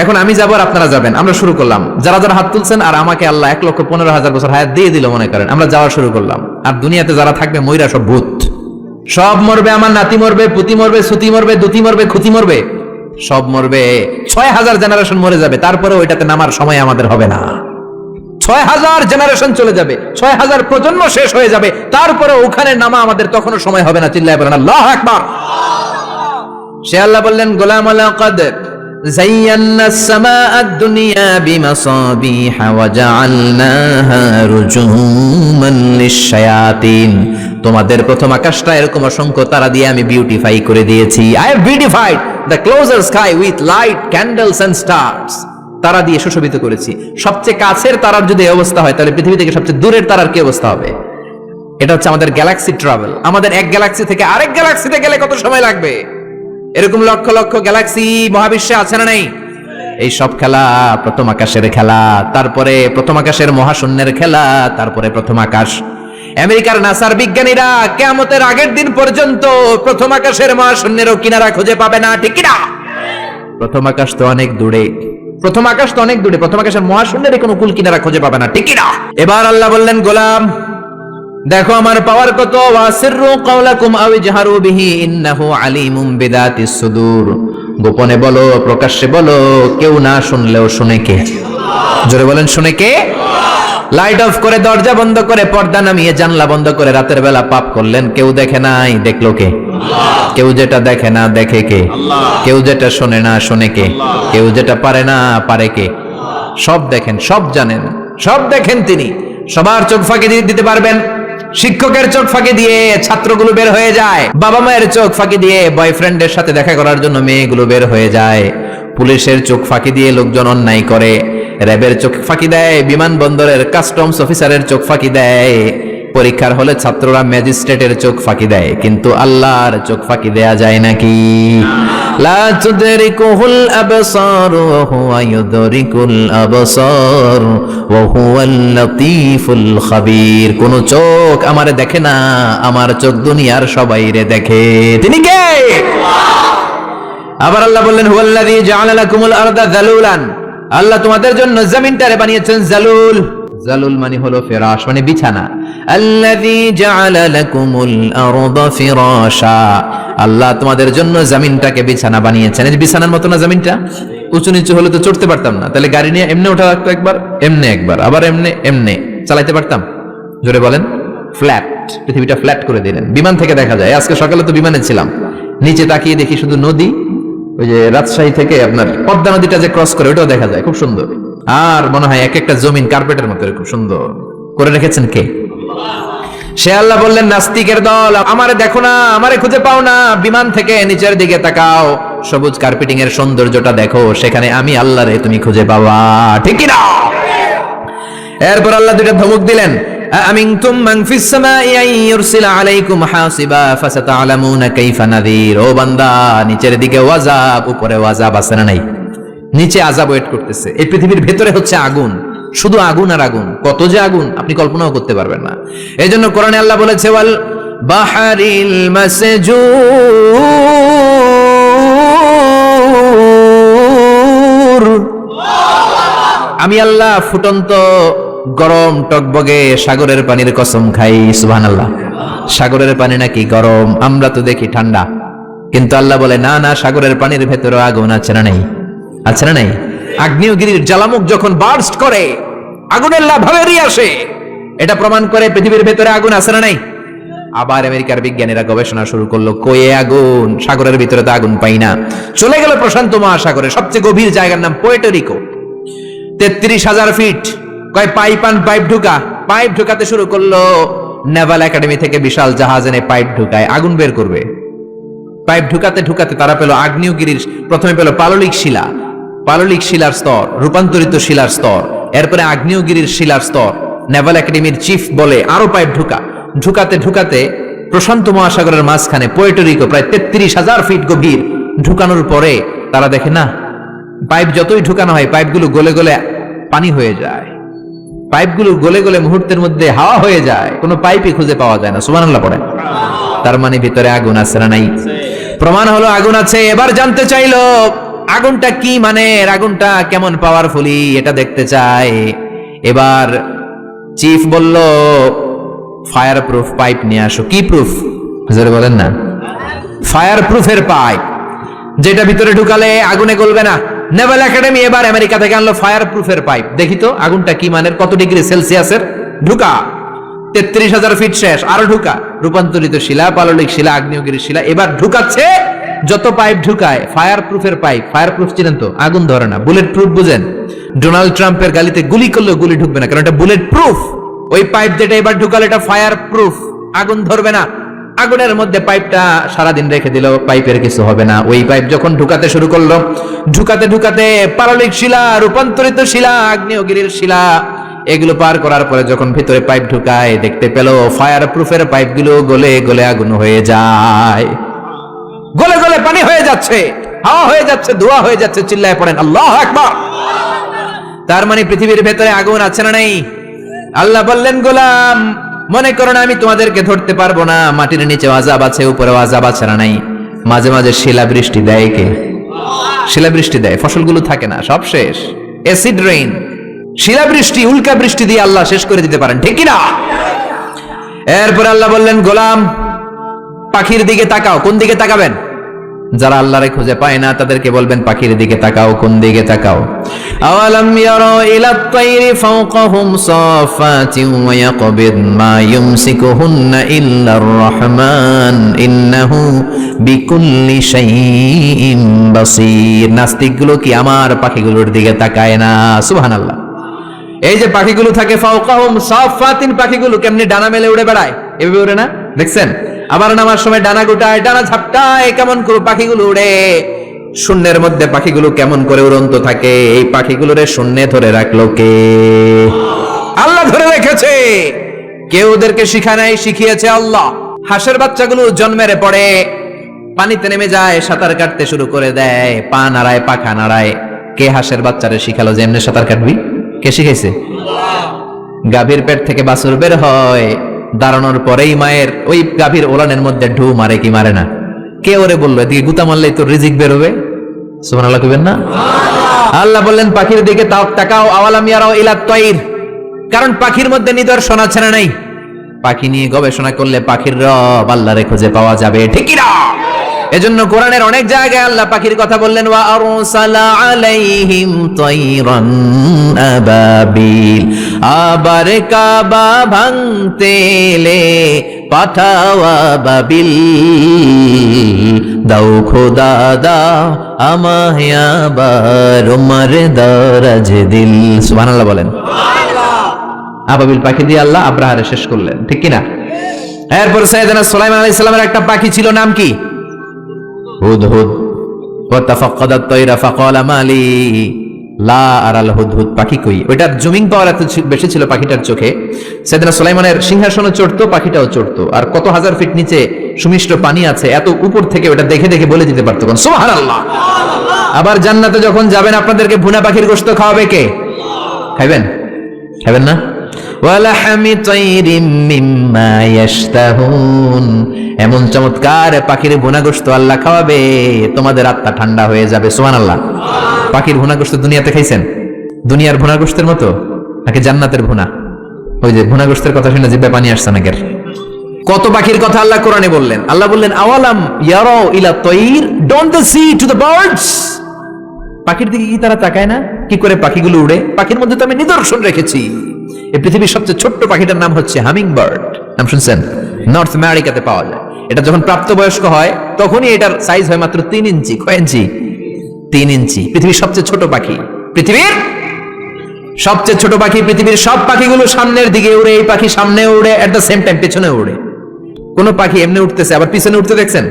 এখন আমি যাব আর আপনারা যাবেন, আমরা শুরু করলাম। যারা যারা হাত তুলছেন, আর আমাকে আল্লাহ 1,15,000 বছর হায়াত দিয়ে দিল মনে করেন, আমরা যাওয়া শুরু করলাম। আর দুনিয়াতে যারা থাকবে ময়রা সব ভূত, সব মরবে। আমার নাতি মরবে, পুতি মরবে, সুতি মরবে, দুতি মরবে, খুতি মরবে, সব মরবে। 6,000 জেনারেশন মরে যাবে, তারপরে ওইটাতে নামার সময় আমাদের হবে না। 6,000 জেনারেশন চলে যাবে, 6,000 প্রজন্ম শেষ হয়ে যাবে, তারপরে ওখানে নামা আমাদের তখনও সময় হবে না। চিল্লায় বলেন আল্লাহু আকবার। সে আল্লাহ বললেন, গোলাম লাকাদ যায়্যানাস সামাআদ দুনিয়া বিমাসাবিহা ওয়া জাআলনাহা রুজুমান লিশ-শায়াতিন। তোমাদের প্রথম আকাশটা এরকম অসংখ্য তারা দিয়ে আমি বিউটিফাই করে দিয়েছি। I have beautified the closer sky with light, candles and stars. তারা দিয়ে সুশোভিত করেছি। সবচেয়ে কাছের তারার যদি এই অবস্থা হয়, তাহলে পৃথিবী থেকে সবচেয়ে দূরের তারার কি অবস্থা হবে? এটা হচ্ছে আমাদের গ্যালাক্সি ট্রাভেল। আমাদের এক গ্যালাক্সি থেকে আরেক গ্যালাক্সিতে গেলে কত সময় লাগবে? এরকম লক্ষ লক্ষ গ্যালাক্সি মহাবিশ্বে আছে না নাই? এই সব খেলা প্রথম আকাশের খেলা, তারপরে প্রথম আকাশের মহাশূন্যের খেলা, তারপরে প্রথম আকাশ। আমেরিকার নাসার বিজ্ঞানীরা কিয়ামতের আগের দিন পর্যন্ত প্রথম আকাশের মহাশূন্যেরও কিনারা খুঁজে পাবে না, ঠিক কিনা? প্রথম আকাশ তো অনেক দূরে, প্রথম আকাশ তো অনেক দূরে, প্রথম আকাশের মহাশূন্যের কোনো কুল কিনারা খুঁজে পাবে না, ঠিক কিনা? এবার আল্লাহ বললেন, গোলাম দেখো আমার পাওয়ার কত। ওয়াসিররু কাওলাকুম আও ইজহারু বিহি ইন্নাহু আলিমুম বিযাতিস সুদূর। গোপনে বলো প্রকাশ্যে বলো, কেউ না শুনলেও শুনে কে? জোরে বলেন, শুনে কে? লাইট অফ করে, দরজা বন্ধ করে, পর্দা নামিয়ে, জানলা বন্ধ করে রাতের বেলা পাপ করলেন, কেউ দেখে নাই, দেখলো কে? কেউ যেটা দেখে না দেখে কে? কেউ যেটা শোনে না শোনে কে? কেউ যেটা পারে না পারে কে? সব দেখেন, সব জানেন, সব দেখেন তিনি। সবার চোখ ফাঁকি দিতে পারবেন। শিক্ষকের চোখ ফাঁকি দিয়ে ছাত্রগুলো বের হয়ে যায়, বাবা মায়ের চোখ ফাঁকি দিয়ে বয়ফ্রেন্ডের সাথে দেখা করার জন্য মেয়েগুলো বের হয়ে যায়, পুলিশের চোখ ফাঁকি দিয়ে লোকজন অন্যায় করে, র্যাবের চোখ ফাঁকি দেয়, বিমানবন্দরের কাস্টমস অফিসারের চোখ ফাঁকি দেয়, পরীক্ষার হলে ছাত্ররা ম্যাজিস্ট্রেটের চোখ ফাঁকি দেয়, কিন্তু আল্লাহর চোখ ফাঁকি দেয়া যায় নাকি? লা তুদরিকুহুল আবসার ওয়া হুয়া ইউদরিকুল আবসার ওয়া হুয়াল লাতীফুল খাবীর। কোন চোখ আমারে দেখে না, আমার চোখ দুনিয়ার সবাইরে দেখে। তিনি কে? আবার আল্লাহ বললেন, হুয়াল্লাযী জাআলা লাকুমুল আরদা যালুলান, আল্লাহ তোমাদের জন্য জমিনটারে বানিয়েছেন জালুল। জালুল মানে হলো ফিরাশ, মানে বিছানা। আল্লাযী জাআলা লাকুমুল আরদা ফিরাশা, আল্লাহ তোমাদের জন্য জমিনটাকে বিছানা বানিয়েছেন। এই বিছানার মতো না জমিনটা? উঁচু নিচু হলে তো চড়তে পারতাম না, তাহলে গাড়ি নিয়ে এমনি ওঠা লাগতো একবার, এমনি একবার, আবার এমনি এমনি চালাইতে পারতাম? জোরে বলেন। ফ্ল্যাট, পৃথিবীটা ফ্ল্যাট করে দিলেন। বিমান থেকে দেখা যায়, আজকে সকালে তো বিমানে ছিলাম, নিচে তাকিয়ে দেখি শুধু নদী, ওই যে রাজশাহী থেকে আপনার পদ্মা নদীটা যে ক্রস করে ওটাও দেখা যায়, খুব সুন্দর। আর মনে হয় এক একটা জমিন কার্পেটের মতো খুব সুন্দর করে রেখেছেন কে? সে আল্লাহ বললেন, নাস্তিকের দল, আমারে দেখো না, আমারে খুঁজে পাও না, বিমান থেকে নিচের দিকে তাকাও, সবুজ কার্পেটিং এর সৌন্দর্যটা দেখো, সেখানে আমি আল্লাহরে তুমি খুঁজে পাওয়া, ঠিক কি না? এরপর আল্লাহ দুইটা ধমক দিলেন, আমিনতুম মান ফিস সামাই আন ইউরসিলা আলাইকুম হাসিবা ফাসাতা'লামুনা কাইফা নাযীর। ও বান্দা, নিচের দিকে আযাব, উপরে আযাব আছে না নাই? নিচে আযাব ওয়েট করতেছে। এই পৃথিবীর ভেতরে হচ্ছে আগুন, শুধু আগুন আর আগুন, কত যে আগুন আপনি কল্পনাও করতে পারবেন না। এইজন্য কোরআনে আল্লাহ বলেছে, ওয়াল বাহরিল মাসজুর, আমি আল্লাহ ফুটন্ত গরম টকবগে সাগরের পানির কসম খাই। সুবহানাল্লাহ। সাগরের পানি নাকি গরম, আমরা তো দেখি ঠান্ডা, কিন্তু আল্লাহ বলে না না, সাগরের পানির ভেতরে আগুন আছে না নাই? আছে না নাই? আগ্নেয়গিরির জ্বালামুখ যখন বার্স্ট করে, আগুনের লাভা বেরিয়ে আসে, এটা প্রমাণ করে পৃথিবীর ভেতরে আগুন আছে না নাই? আবার আমেরিকার বিজ্ঞানীরা গবেষণা শুরু করলো, কয়ে আগুন, সাগরের ভিতরে তো আগুন পাই না। চলে গেল প্রশান্ত মহাসাগরে, সবচেয়ে গভীর জায়গার নাম পুয়ের্টো রিকো, 33,000 ফিট। কয় পাইপ ঢুকা, পাইপ ঢুকাতে শুরু করলো। নেভাল একাডেমি থেকে বিশাল জাহাজ এনে পাইপ ঢুকায়, আগুন বের করবে। পাইপ ঢুকাতে ঢুকাতে তারা পেল আগ্নেয়গিরির, প্রথমে পেল পাললিক শিলা, পাললিক শিলার স্তর, রূপান্তরিত শিলার স্তর, এরপরে আগ্নেয়গিরির শিলার স্তর। নেভাল একাডেমির চিফ বলে আরো পাইপ ঢুকাতে ঢুকাতে প্রশান্ত মহাসাগরের মাঝখানে পুয়ের্টো রিকো, প্রায় 33,000 ফিট গভীর। ঢুকানোর পরে তারা দেখে না, পাইপ যতই ঢুকানো হয় পাইপগুলো গলে গলে পানি হয়ে যায়, পাইপগুলো গলে গলে মুহূর্তের মধ্যে হাওয়া হয়ে যায়, কোনো পাইপই খুঁজে পাওয়া যায় না। সুবহানাল্লাহ পড়ে। তার মানে ভিতরে আগুন আছে না নাই? প্রমাণ হলো আগুন আছে। এবার জানতে চাইলো আগুনটা কি মানের, আগুনটা কেমন পাওয়ারফুলি, এটা দেখতে চাই। এবার চিফ বলল, ফায়ার প্রুফ পাইপ নিয়ে আসো। কি প্রুফ? হুজুর বলেন না, ফায়ার প্রুফের পাইপ, যেটা ভিতরে ঢুকালে আগুনে গলবে না। নেভাল একাডেমি এবার আমেরিকা থেকে আনলো ফায়ার প্রুফের পাইপ। দেখি তো আগুনটা কি মানের, কত ডিগ্রি সেলসিয়াসের। ঢুকা, 33,000 ফিট শেষ, আরো ঢুকা, রূপান্তরিত শিলা, পাললিক শিলা, আগ্নেয়গিরি শিলা। এবার ঢুকাচ্ছে, যত পাইপ ঢুকায় ফায়ার প্রুফের পাইপ। ফায়ার প্রুফ চিনেন তো, আগুন ধরে না। বুলেট প্রুফ বুঝেন? ডোনাল্ড ট্রাম্পের গালিতে গুলি করলেও গুলি ঢুকবে না, কারণ এটা বুলেট প্রুফ। ওই পাইপ যেটা এবার ঢুকালে এটা ফায়ার প্রুফ, আগুন ধরবে না। আগুনের মধ্যে পাইপটা সারাদিন রেখে দিল, পাইপের কিছু হবে না। ওই পাইপ যখন ঢুকাতে শুরু করলো, ঢুকাতে ঢুকাতে পাললিক শিলা, রূপান্তরিত শিলা, আগ্নেয়গিরির শিলা, এগুলো পার করার পরে যখন ভিতরে পাইপ ঢুকায়, দেখতে পেল ফায়ার প্রুফের পাইপগুলো গলে গলে আগুন হয়ে যায়, গলে গলে পানি হয়ে যাচ্ছে, হাওয়া হয়ে যাচ্ছে, ধোঁয়া হয়ে যাচ্ছে। চিল্লায় পড়েন আল্লাহু আকবার। তার মানে পৃথিবীর ভেতরে আগুন আছে না নাই? আল্লাহ বললেন, গোলাম মনে করো না আমি তোমাদেরকে ধরতে পারবো না, মাটির নিচে আযাব আছে, উপরে আযাব আছে না নাই? মাঝে মাঝে শিলা বৃষ্টি দেয় কে? শিলা বৃষ্টি দেয়, ফসলগুলো থাকে না, সব শেষ। অ্যাসিড রেইন, শিলা বৃষ্টি, উল্কা বৃষ্টি দিয়ে আল্লাহ শেষ করে দিতে পারেন, ঠিক কি না? এরপর আল্লাহ বললেন, গোলাম পাখির দিকে তাকাও। কোন দিকে তাকাবেন? যারা আল্লাহরে খুঁজে পায় না তাদেরকে বলবেন পাখির দিকে তাকাও। কোন দিকে তাকাও? আওয়ালাম ইয়ারা ইলাত তাইরি ফাওকাহুম সাফাতিন ওয়া ইয়াকবিদ মা ইউমসিকুহুন্না ইল্লার রহমান ইন্নাহু বিকুল্লি শাইইন বাসীর। নাস্তিকগুলো কি আমার পাখিগুলোর দিকে তাকায় না? সুবহানাল্লাহ। এই যে পাখিগুলো থাকে ফাওকাহুম সাফাতিন, পাখিগুলো কেমনে ডানা মেলে উড়ে বেড়ায়, এভাবে উড়ে না? দেখছেন? আবার নামার সময় ডানা গোটায়, ডানা ঝাপটায়, কেমন করে পাখিগুলো উড়ে। শূন্যের মধ্যে পাখিগুলো কেমন করে উড়ন্ত থাকে। এই পাখিগুলোরে শূন্যে ধরে রাখলো কে? আল্লাহ ধরে রেখেছে। কেউ ওদেরকে শিখায় নাই, শিখিয়েছে আল্লাহ। হাঁসের বাচ্চাগুলো জন্মের পরে পানিতে নেমে যায়, সাঁতার কাটতে শুরু করে দেয়, পা নাড়ায়, পাখা নাড়ায়। কে হাঁসের বাচ্চারে শিখালো যে এমনি সাঁতার কাটবি? কে শিখাইছে? গাভীর পেট থেকে বাছুর বের হয়, দাঁড়ানোর পরেই মায়ের ওই গাভীর ওলানের মধ্যে ঢু মারে কি মারে না? কে ওরে বললো এদিকে গুতা মারলেই তো রিজিক বেরোবে? সুবহানাল্লাহ কইবেন না? আল্লাহ বললেন পাখির দিকে তাকাও। আওয়ালাম ইয়ারাও ইলাত তাইর, কারণ পাখির মধ্যে নিদর্শন আছে না নাই? পাখি নিয়ে গবেষণা করলে পাখির রব আল্লাহরে খুঁজে পাওয়া যাবে, ঠিক কি না? এজন্য কোরআনের অনেক জায়গায় আল্লাহ পাখির কথা বললেন, ওয়া আরসালা আলাইহিম তাইরান আবাবিল। আবার কাবা ভাঙতে এলে পাঠাওয়া বাবিল। দাও খোদা দাও আমায় আবার উমর দরাজ দিল। সুবহানাল্লাহ বলেন। আবাবিল পাখি দিয়ে আল্লাহ আব্রাহারে শেষ করলেন, ঠিক কি না? এরপর সাইয়েদনা সুলাইমান আলাইহিস সালামের একটা পাখি ছিল, নাম কি? হুদহুদ। ওয়াতাফাক্কাদাত তায়রা ফাকালা মালি লা আরাল হুদহুদ। পাখি কই? ওইটার জুমিং পাওয়ার এত বেশি ছিল পাখিটার চোখে। সাইয়েদনা সুলাইমানের সিংহাসনও চড়তো, পাখিটাও চড়তো। আর কত হাজার ফিট নিচে সুমিষ্ট পানি আছে, এত উপর থেকে ওটা দেখে দেখে বলে দিতে পারতো। সুবহানাল্লাহ। আবার জান্নাতে যখন যাবেন আপনাদেরকে ভুনা পাখির গোশত খাওয়াবে কে? খাইবেন? খাইবেন না? ওয়ালাহামি তাইরিম মিম্মা ইয়াশতাহুন। এমন চমৎকার পাখির ভুনা গোশত আল্লাহ খাওয়াবে, তোমাদের আত্মা ঠান্ডা হয়ে যাবে। সুবহানাল্লাহ। পাখির ভুনা গোশত দুনিয়াতে খাইছেন? দুনিয়ার ভুনা গোশতের মতো নাকি জান্নাতের ভুনা? ওই যে ভুনা গোশতের কথা শুনে জিহ্বায় পানি আসছে নাকি? কত পাখির কথা আল্লাহ কোরআনে বললেন। আল্লাহ বললেন আওয়ালাম ইয়ারাউ ইলা তাইর, don't they see to the birds. পাখির দিকে কি তারা তাকায় না? কি করে পাখিগুলো উড়ে? পাখির মধ্যে তো আমি নিদর্শন রেখেছি। এই পৃথিবীর সবচেয়ে ছোট্ট পাখিটার নাম হচ্ছে হামিং বার্ড। নাম শুনছেন? নর্থ আমেরিকাতে পাওয়া যায়। এটা যখন প্রাপ্তবয়স্ক হয় তখনই এটার সাইজ হয় মাত্র 3 ইঞ্চি। কয় ইঞ্চি? 3 ইঞ্চি। পৃথিবীর সবচেয়ে ছোট পাখি, পৃথিবীর সবচেয়ে ছোট পাখি। পৃথিবীর সব পাখিগুলো সামনের দিকে উড়ে, এই পাখি সামনে উড়ে, এট দ্য সেম টাইম পেছনে উড়ে। কোন পাখি এমনি উঠতেছে আবার পিছনে উঠতে দেখছেন?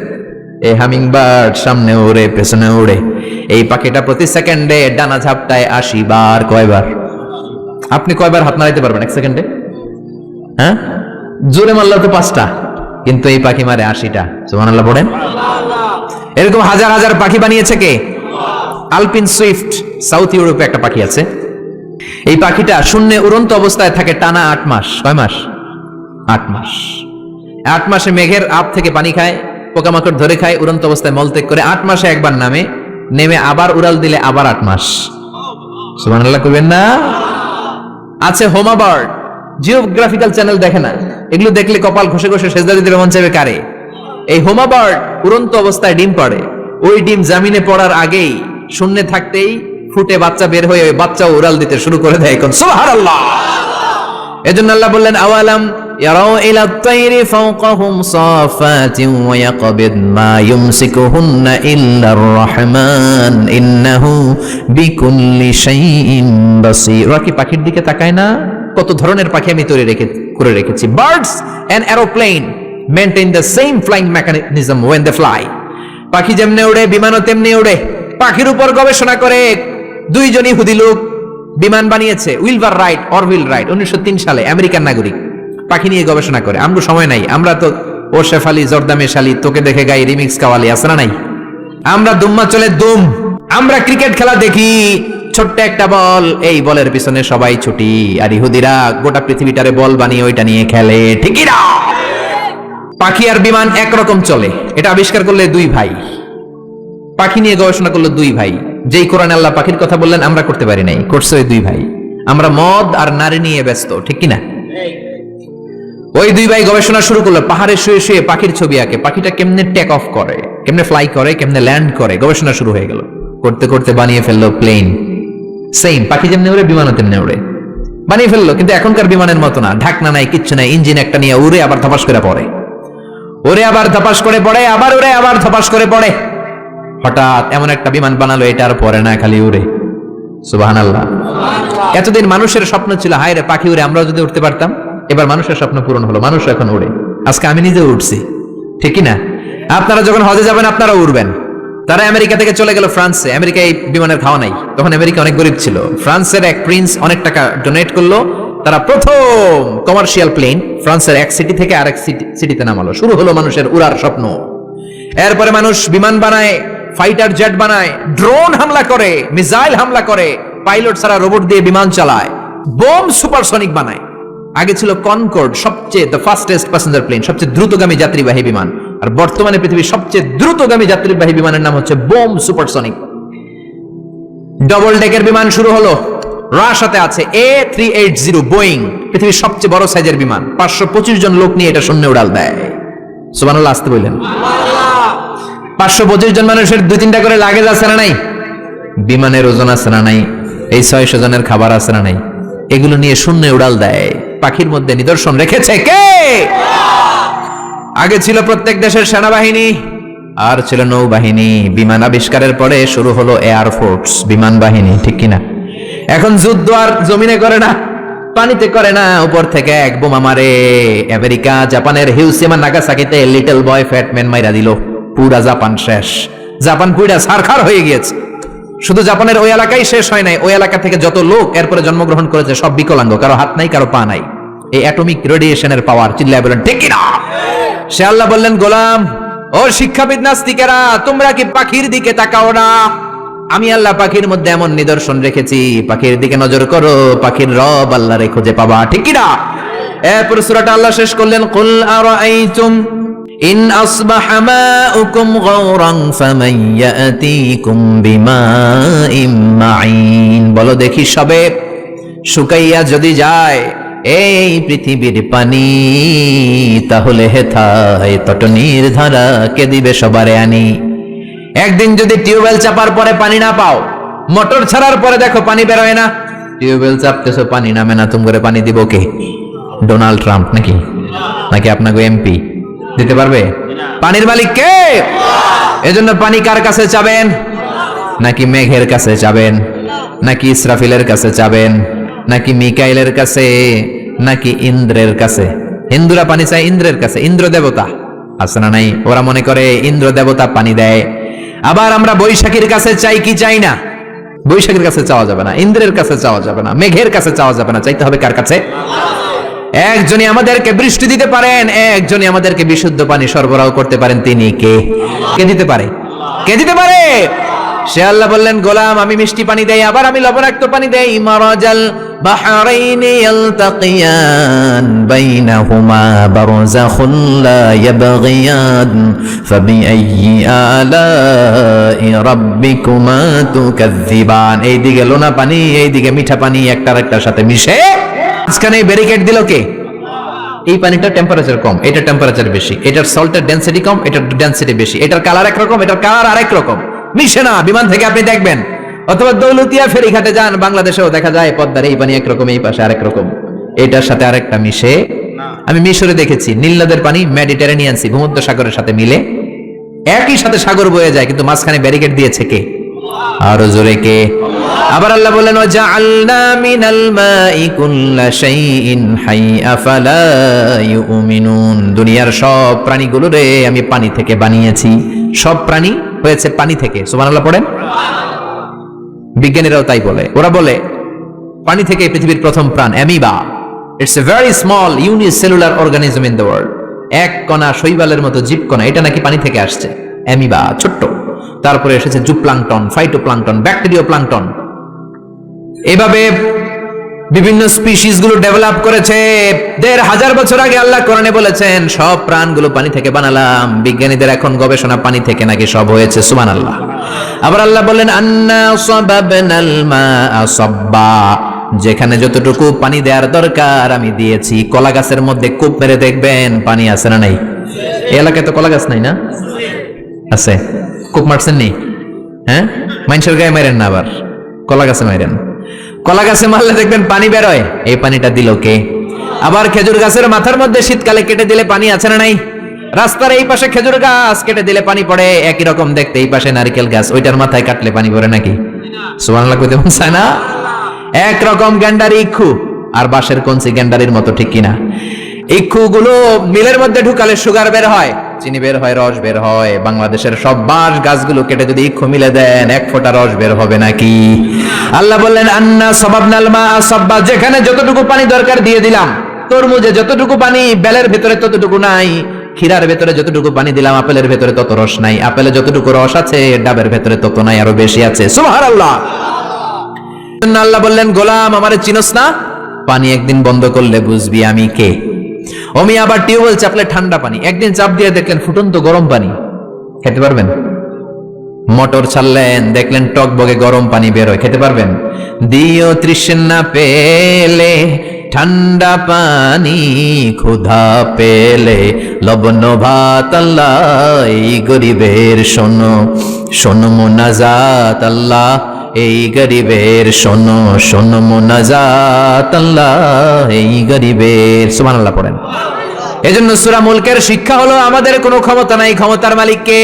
এই হামিং বার্ড সামনে উড়ে, পেছনে উড়ে। এই পাখিটা প্রতি সেকেন্ডে ডানা ঝাপটায় 80 বার। কয়বার? আপনি কয়বার হাত নাড়াইতে পারবেন এক সেকেন্ডে? হ্যাঁ, জোরে মারলে তো 5টা, কিন্তু এই পাখি মারে 80টা। সুবহানাল্লাহ পড়েন। এরকম হাজার হাজার পাখি বানিয়েছে কে? আলপিন সুইফট, সাউথ ইউরোপে একটা পাখি আছে। এই পাখিটা শূন্যে উড়ন্ত অবস্থায় থাকে টানা 8 মাস। কয় মাস? 8 মাস। 8 মাসে মেঘের আপ থেকে পানি খায়, পোকামাকড় ধরে খায়, উড়ন্ত অবস্থায় মলত্যাগ করে 8 মাসে একবার নেমে আবার উড়াল দিলে আবার 8 মাস। সুবহানাল্লাহ কইবেন না? আছে হোমা বার্ড। জিওগ্রাফিক্যাল চ্যানেল দেখে না? এগুলো দেখলে কপাল ঘষে ঘষে সেজদা দিতে মন চাইবে কারে? এই হোমা বার্ড উড়ন্ত অবস্থায় ডিম পাড়ে। ওই ডিম জামিনে পড়ার আগেই শূন্যে থাকতেই ফুটে বাচ্চা বের হয়ে ওই বাচ্চা উড়াল দিতে শুরু করে দেয়। এখন সুবহানাল্লাহ। এজন্য আল্লাহ বললেন আওয়ালাম ইয়ারাউ ইলা তাইরি ফাওকাহুম সাফাতিন ওয়া ইয়াকবিদ মা ইউমসিকুহুন্না ইল্লার রহমান ইন্নাহু বিকুল্লি শাইইন বাসীর। ওরা কি পাখির দিকে তাকায় না? কত ধরনের পাখি আমি তৈরি করে রেখেছি। Birds and aeroplane maintain the same flying mechanism when they fly. পাখি যেমনি উড়ে বিমানও তেমনি উড়ে। পাখির উপর গবেষণা করে দুইজন ইহুদি লোক বিমান বানিয়েছে, উইলবার রাইট, অরভিল রাইট, 1903 সালে, আমেরিকান নাগরিক। পাখি নিয়ে গবেষণা করে। আমরা সময় নাই, আমরা তো ও শেফালি জর্দামেশালি, তোকে দেখে গাই রিমিক্স কাওয়ালি আছে না নাই? আমরা দুম্মা চলে দুম। আমরা ক্রিকেট খেলা দেখি, ছোট্ট একটা বল, এই বলের পিছনে সবাই ছুটি। আর ইহুদিরা গোটা পৃথিবীটারে বল বানিয়ে ওইটা নিয়ে খেলে, ঠিকই না? পাখি আর বিমান একরকম চলে। এটা আবিষ্কার করলে 2 ভাই। পাখি নিয়ে গবেষণা করলো 2 ভাই। যেই কোরআনে আল্লাহ পাখির কথা বললেন আমরা করতে পারি নাই, করছে ওই 2 ভাই। আমরা মদ আর নারী নিয়ে ব্যস্ত, ঠিক কিনা? ওই দুই ভাই গবেষণা শুরু করলো, পাহাড়ে শুয়ে শুয়ে পাখির ছবি আঁকে, পাখিটা কেমনে টেক অফ করে, কেমনে ফ্লাই করে, কেমনে ল্যান্ড করে, গবেষণা শুরু হয়ে গেল। করতে করতে বানিয়ে ফেললো প্লেন। সেম পাখি যেমনি উড়ে, বিমানও তেমনি উড়ে, বানিয়ে ফেললো। কিন্তু এখনকার বিমানের মতো না, ঢাকনা নাই, কিচ্ছু নাই, ইঞ্জিন একটা নিয়ে উড়ে আবার ধপাস করে পড়ে, ওরে আবার ধপাস করে পড়ে, আবার উড়ে আবার ধপাস করে পড়ে। হঠাৎ এমন একটা বিমান বানালো, এটা আর পড়ে না, খালি উড়ে। সুবহানাল্লাহ। এতদিন মানুষের স্বপ্ন ছিল, হায় রে পাখি উড়ে, আমরাও যদি উঠতে পারতাম। এবার মানুষের স্বপ্ন পূরণ হলো, মানুষ এখন উড়ে। আজকে আমি নিজে উঠছি, ঠিক না? আপনারা যখন হজে যাবেন আপনারা উড়বেন। তারা আমেরিকা থেকে চলে গেল ফ্রান্সে, আমেরিকায় বিমানের খাওয়া নাই, তখন আমেরিকা অনেক গরিব ছিল। ফ্রান্সের এক প্রিন্স অনেক টাকা ডোনেট করলো, তারা প্রথম কমার্শিয়াল প্লেন ফ্রান্সের এক সিটি থেকে আরেক সিটিতে নামালো। শুরু হলো মানুষের উড়ার স্বপ্ন। এরপরে মানুষ বিমান বানায়, ফাইটার জেট বানায়, ড্রোন হামলা করে, মিসাইল হামলা করে, পাইলট ছাড়া রোবট দিয়ে বিমান চালায়, বোম সুপারসনিক বানায়। আগে ছিল কনকর্ড, সবচেয়ে দ্য ফাস্টেস্ট প্যাসেঞ্জার প্লেন, সবচেয়ে দ্রুতগামী যাত্রীবাহী বিমান। আর বর্তমানে পৃথিবীর সবচেয়ে দ্রুতগামী যাত্রীবাহী বিমানের নাম হচ্ছে বোম সুপারসনিক। ডবল ডেকের বিমান শুরু হলো, রাশিয়াতে আছে A380 বোয়িং, পৃথিবীর সবচেয়ে বড় সাইজের বিমান। 525 জন লোক নিয়ে এটা শূন্যে উড়াল দেয়। সুবহানাল্লাহ, আসতে বললেন। 525 জন মানুষের 2-3টা করে লাগেজ আছে না নাই? বিমানের ওজন আছে না নাই? এই 600 জনের খাবার আছে না নাই? এগুলো নিয়ে শূন্যে উড়াল দেয়। পাখির মধ্যে নিদর্শন রেখেছে কে? আগে ছিল প্রত্যেক দেশের সেনাবাহিনী, আর ছিল নৌবাহিনী। বিমান আবিষ্কারের পরে শুরু হলো এয়ার ফোর্স, বিমান বাহিনী, ঠিক কিনা? এখন যুদ্ধ আর জমিনে করে না, পানিতে করে না, উপর থেকে এক বোমা মারে। আমেরিকা জাপানের Hiroshima নাগাসাকিতে little boy fat man মাইরা দিল, পুরা জাপান শেষ। জাপান পুরা ছারখার হয়ে গিয়েছে। শুধু জাপানের ওই এলাকায় শেষ হয় নাই, ওই এলাকা থেকে যত লোক এরপরে জন্মগ্রহণ করেছে সব বিকলাঙ্গ, কারো হাত নাই, কারো পা নাই। এই অ্যাটমিক রেডিয়েশনের পাওয়ার, চিল্লায় বলেন ঠিক কিনা? সে আল্লাহ বললেন, গোলাম ও শিক্ষাবিদ নাস্তিকেরা, তোমরা কি পাখির দিকে তাকাও না? আমি আল্লাহ পাখির মধ্যে এমন নিদর্শন রেখেছি, পাখির দিকে নজর করো, পাখির রব আল্লাহরে খুঁজে পাবা, ঠিক কিনা? এরপর সূরাটা আল্লাহ শেষ করলেন, কুল আরাআইতুম ইন আসবাহা মাউকুম গাওরান ফামান ইয়াতিকুম বিমাইম মাইন। বলো দেখি, সবে শুকাইয়া যদি যায় এই পৃথিবীর পানি, তাহলে হেথায় তটনির ধারা কে দিবে সবারে আনি। একদিন যদি টিউবওয়েল চাপার পরে পানি না পাও, মোটর ছাড়ার পরে দেখো পানি বেরোয় না, টিউবওয়েল চাপতেছো পানি নামে না, তুমি করে পানি দিব কে? ডোনাল্ড ট্রাম্প নাকি? নাকি আপনাকে এমপি দিতে পারবে? পানির মালিক কে? এজন্য পানি কার কাছে চাবেন? নাকি মেঘের কাছে চাবেন? নাকি ইসরাফিলের কাছে চাবেন? নাকি মিকাইলের কাছে? নাকি ইন্দ্রের কাছে? হিন্দুরা পানি চায় ইন্দ্রের কাছে। ইন্দ্র দেবতা আছে না নাই? ওরা মনে করে ইন্দ্র দেবতা পানি দেয়। আবার আমরা বৈশাখীর কাছে চাই কি চাই না? বৈশাখীর কাছে চাওয়া যাবে না, ইন্দ্রের কাছে চাওয়া যাবে না, মেঘের কাছে চাওয়া যাবে না, চাইতে হবে কার কাছে? একজনই আমাদেরকে বৃষ্টি দিতে পারেন, একজনই আমাদেরকে বিশুদ্ধ পানি সরবরাহ করতে পারেন, তিনি কে? কে দিতে পারে? কে দিতে পারে? সে আল্লাহ বললেন, গোলাম আমি মিষ্টি পানি দেই, আবার আমি লবণাক্ত পানি দেই। মারাজাল বাহরাইনি ইয়ালতাকিয়ান বাইনাহুমা বারযাখুন লা ইয়াবগিয়ান ফাবিআইয়ি আলাই রাব্বিকুমা তুকাযযিবান। এইদিকে লোনা পানি, এইদিকে মিঠা পানি, একটার একটার সাথে মিশে মাঝখানে ব্যারিকেড দিল কে? এই পানিটার টেম্পারেচার কম, এটার টেম্পারেচার বেশি, এটার সল্টের ডেনসিটি কম, এটার ডেনসিটি বেশি, এটার কালার একরকম, এটার কালার আরেক রকম, মিশে না। বিমান থেকে আপনি দেখবেন, অথবা দৌলতিয়া ফেরিঘাটে যান, বাংলাদেশেও দেখা যায় পদ্মার এই পানি একরকম, এই পাশে আরেক রকম, এটার সাথে আরেকটা মিশে। আমি মিশরে দেখেছি নীল নদের পানি মেডিটেরানিয়ান সি, ভূমধ্য সাগরের সাথে মিলে একই সাথে সাগর বয়ে যায়, কিন্তু মাঝখানে ব্যারিকেড দিয়েছে কে? আরো জোরে কে? আবার আল্লাহ বলেন, ওয়াজআলনা মিনাল মাই কুল্লা শাইইন হাই আফালা ইউমিনুন। দুনিয়ার সব প্রাণীগুলোরে আমি পানি থেকে বানিয়েছি, সব প্রাণী হয়েছে পানি থেকে। সুবহানাল্লাহ পড়েন। বিজ্ঞানীরাও তাই বলে, ওরা বলে পানি থেকে পৃথিবীর প্রথম প্রাণ amoeba. It's a very small unicellular organism in the world. এক কণা, শৈবালের মতো জীবকণা, এটা নাকি পানি থেকে আসছে, অ্যামিবা, ছোট্ট। তারপরে এসেছে জুপ্লাঙ্কটন, ফাইটোপ্লাঙ্কটন, ব্যাকটেরিওপ্লাঙ্কটন। এভাবে বিভিন্ন স্পিসিস গুলো ডেভেলপ করেছে। ১,৫০০ বছর আগে আল্লাহ কোরআনে বলেছেন সব প্রাণগুলো পানি থেকে বানালাম। বিজ্ঞানীদের এখন গবেষণা পানি থেকে নাকি সব হয়েছে। সুবহানাল্লাহ। আবার আল্লাহ বলেন, আন্না সাবাবনাল মাআ সাব্বা। যেখানে যতটুকু পানি দেওয়ার দরকার আমি দিয়েছি। কলা গাছের মধ্যে কূপ মেরে দেখবেন পানি আছে না নাই? এই এলাকায় তো কলা গাছ নাই না? আছে। কূপ মারছেন নি? হ্যাঁ, মানুষের গায়ে মারেন না, আবার কলা গাছে মারেন। কলা গাছে মারলে দেখবেন পানি বেরোয়। এই পানিটা দিল কে? আবার খেজুর গাছের মাথার মধ্যে শীতকালে কেটে দিলে পানি আছে না নাই? রাস্তার এই পাশে খেজুর গাছ কেটে দিলে পানি পড়ে, একই রকম দেখতে এই পাশে নারকেল গাছ, ওইটার মাথায় কাটলে পানি পড়ে নাকি? সুবহানাল্লাহ কইতে মন চায় না? একরকম গ্যান্ডারি ইক্ষু আর বাঁশের কঞ্চি গ্যান্ডারির মতো, ঠিক কিনা? ইক্ষু গুলো মিলের মধ্যে ঢুকালে সুগার বের হয়, চিনি বের হয়, রস বের হয়। বাংলাদেশের সব বাঁশ গাছগুলো কেটে যদি ইক্ষু মিলে দেন, এক ফোঁটা রস বের হবে নাকি? আল্লাহ বললেন আন্না সাবাবনাল মা সাব্বা, যেখানে যতটুকু পানি দরকার দিয়ে দিলাম। তরমুজে যতটুকু পানি বেলের ভেতরে ততটুকু নাই, ক্ষীরার ভেতরে যতটুকু পানি দিলাম আপেলের ভেতরে তত রস নাই, আপেলে যতটুকু রস আছে ডাবের ভেতরে তত নাই, আরো বেশি আছে। সুবহানাল্লাহ। আল্লাহ বললেন গোলাম আমারে চিনোস না? পানি একদিন বন্ধ করলে বুঝবি আমি কে। অমি আবার টিউবওয়েল চাপলে ঠান্ডা পানি, একদিন চাপ দিয়ে দেখলেন ফুটন্ত গরম পানি, খেতে পারবেন? মোটর ছাড়লেন দেখলেন টকবগে গরম পানি বের হয়, খেতে পারবেন? দিও তৃষ্ণা পেলে ঠান্ডা পানি, ক্ষুধা পেলে লবণ ভাত, আল্লাহ এই গরিবের শোনো শোনো মোনাজাত, আল্লাহ এই গরিবের শোনো শোনো মোনাজাত, আল্লাহ এই গরিবের। সুবহানাল্লাহ পড়েন। এজন্য সূরা মুলকের শিক্ষা হলো আমাদের কোনো ক্ষমতা নাই, ক্ষমতার মালিক কে?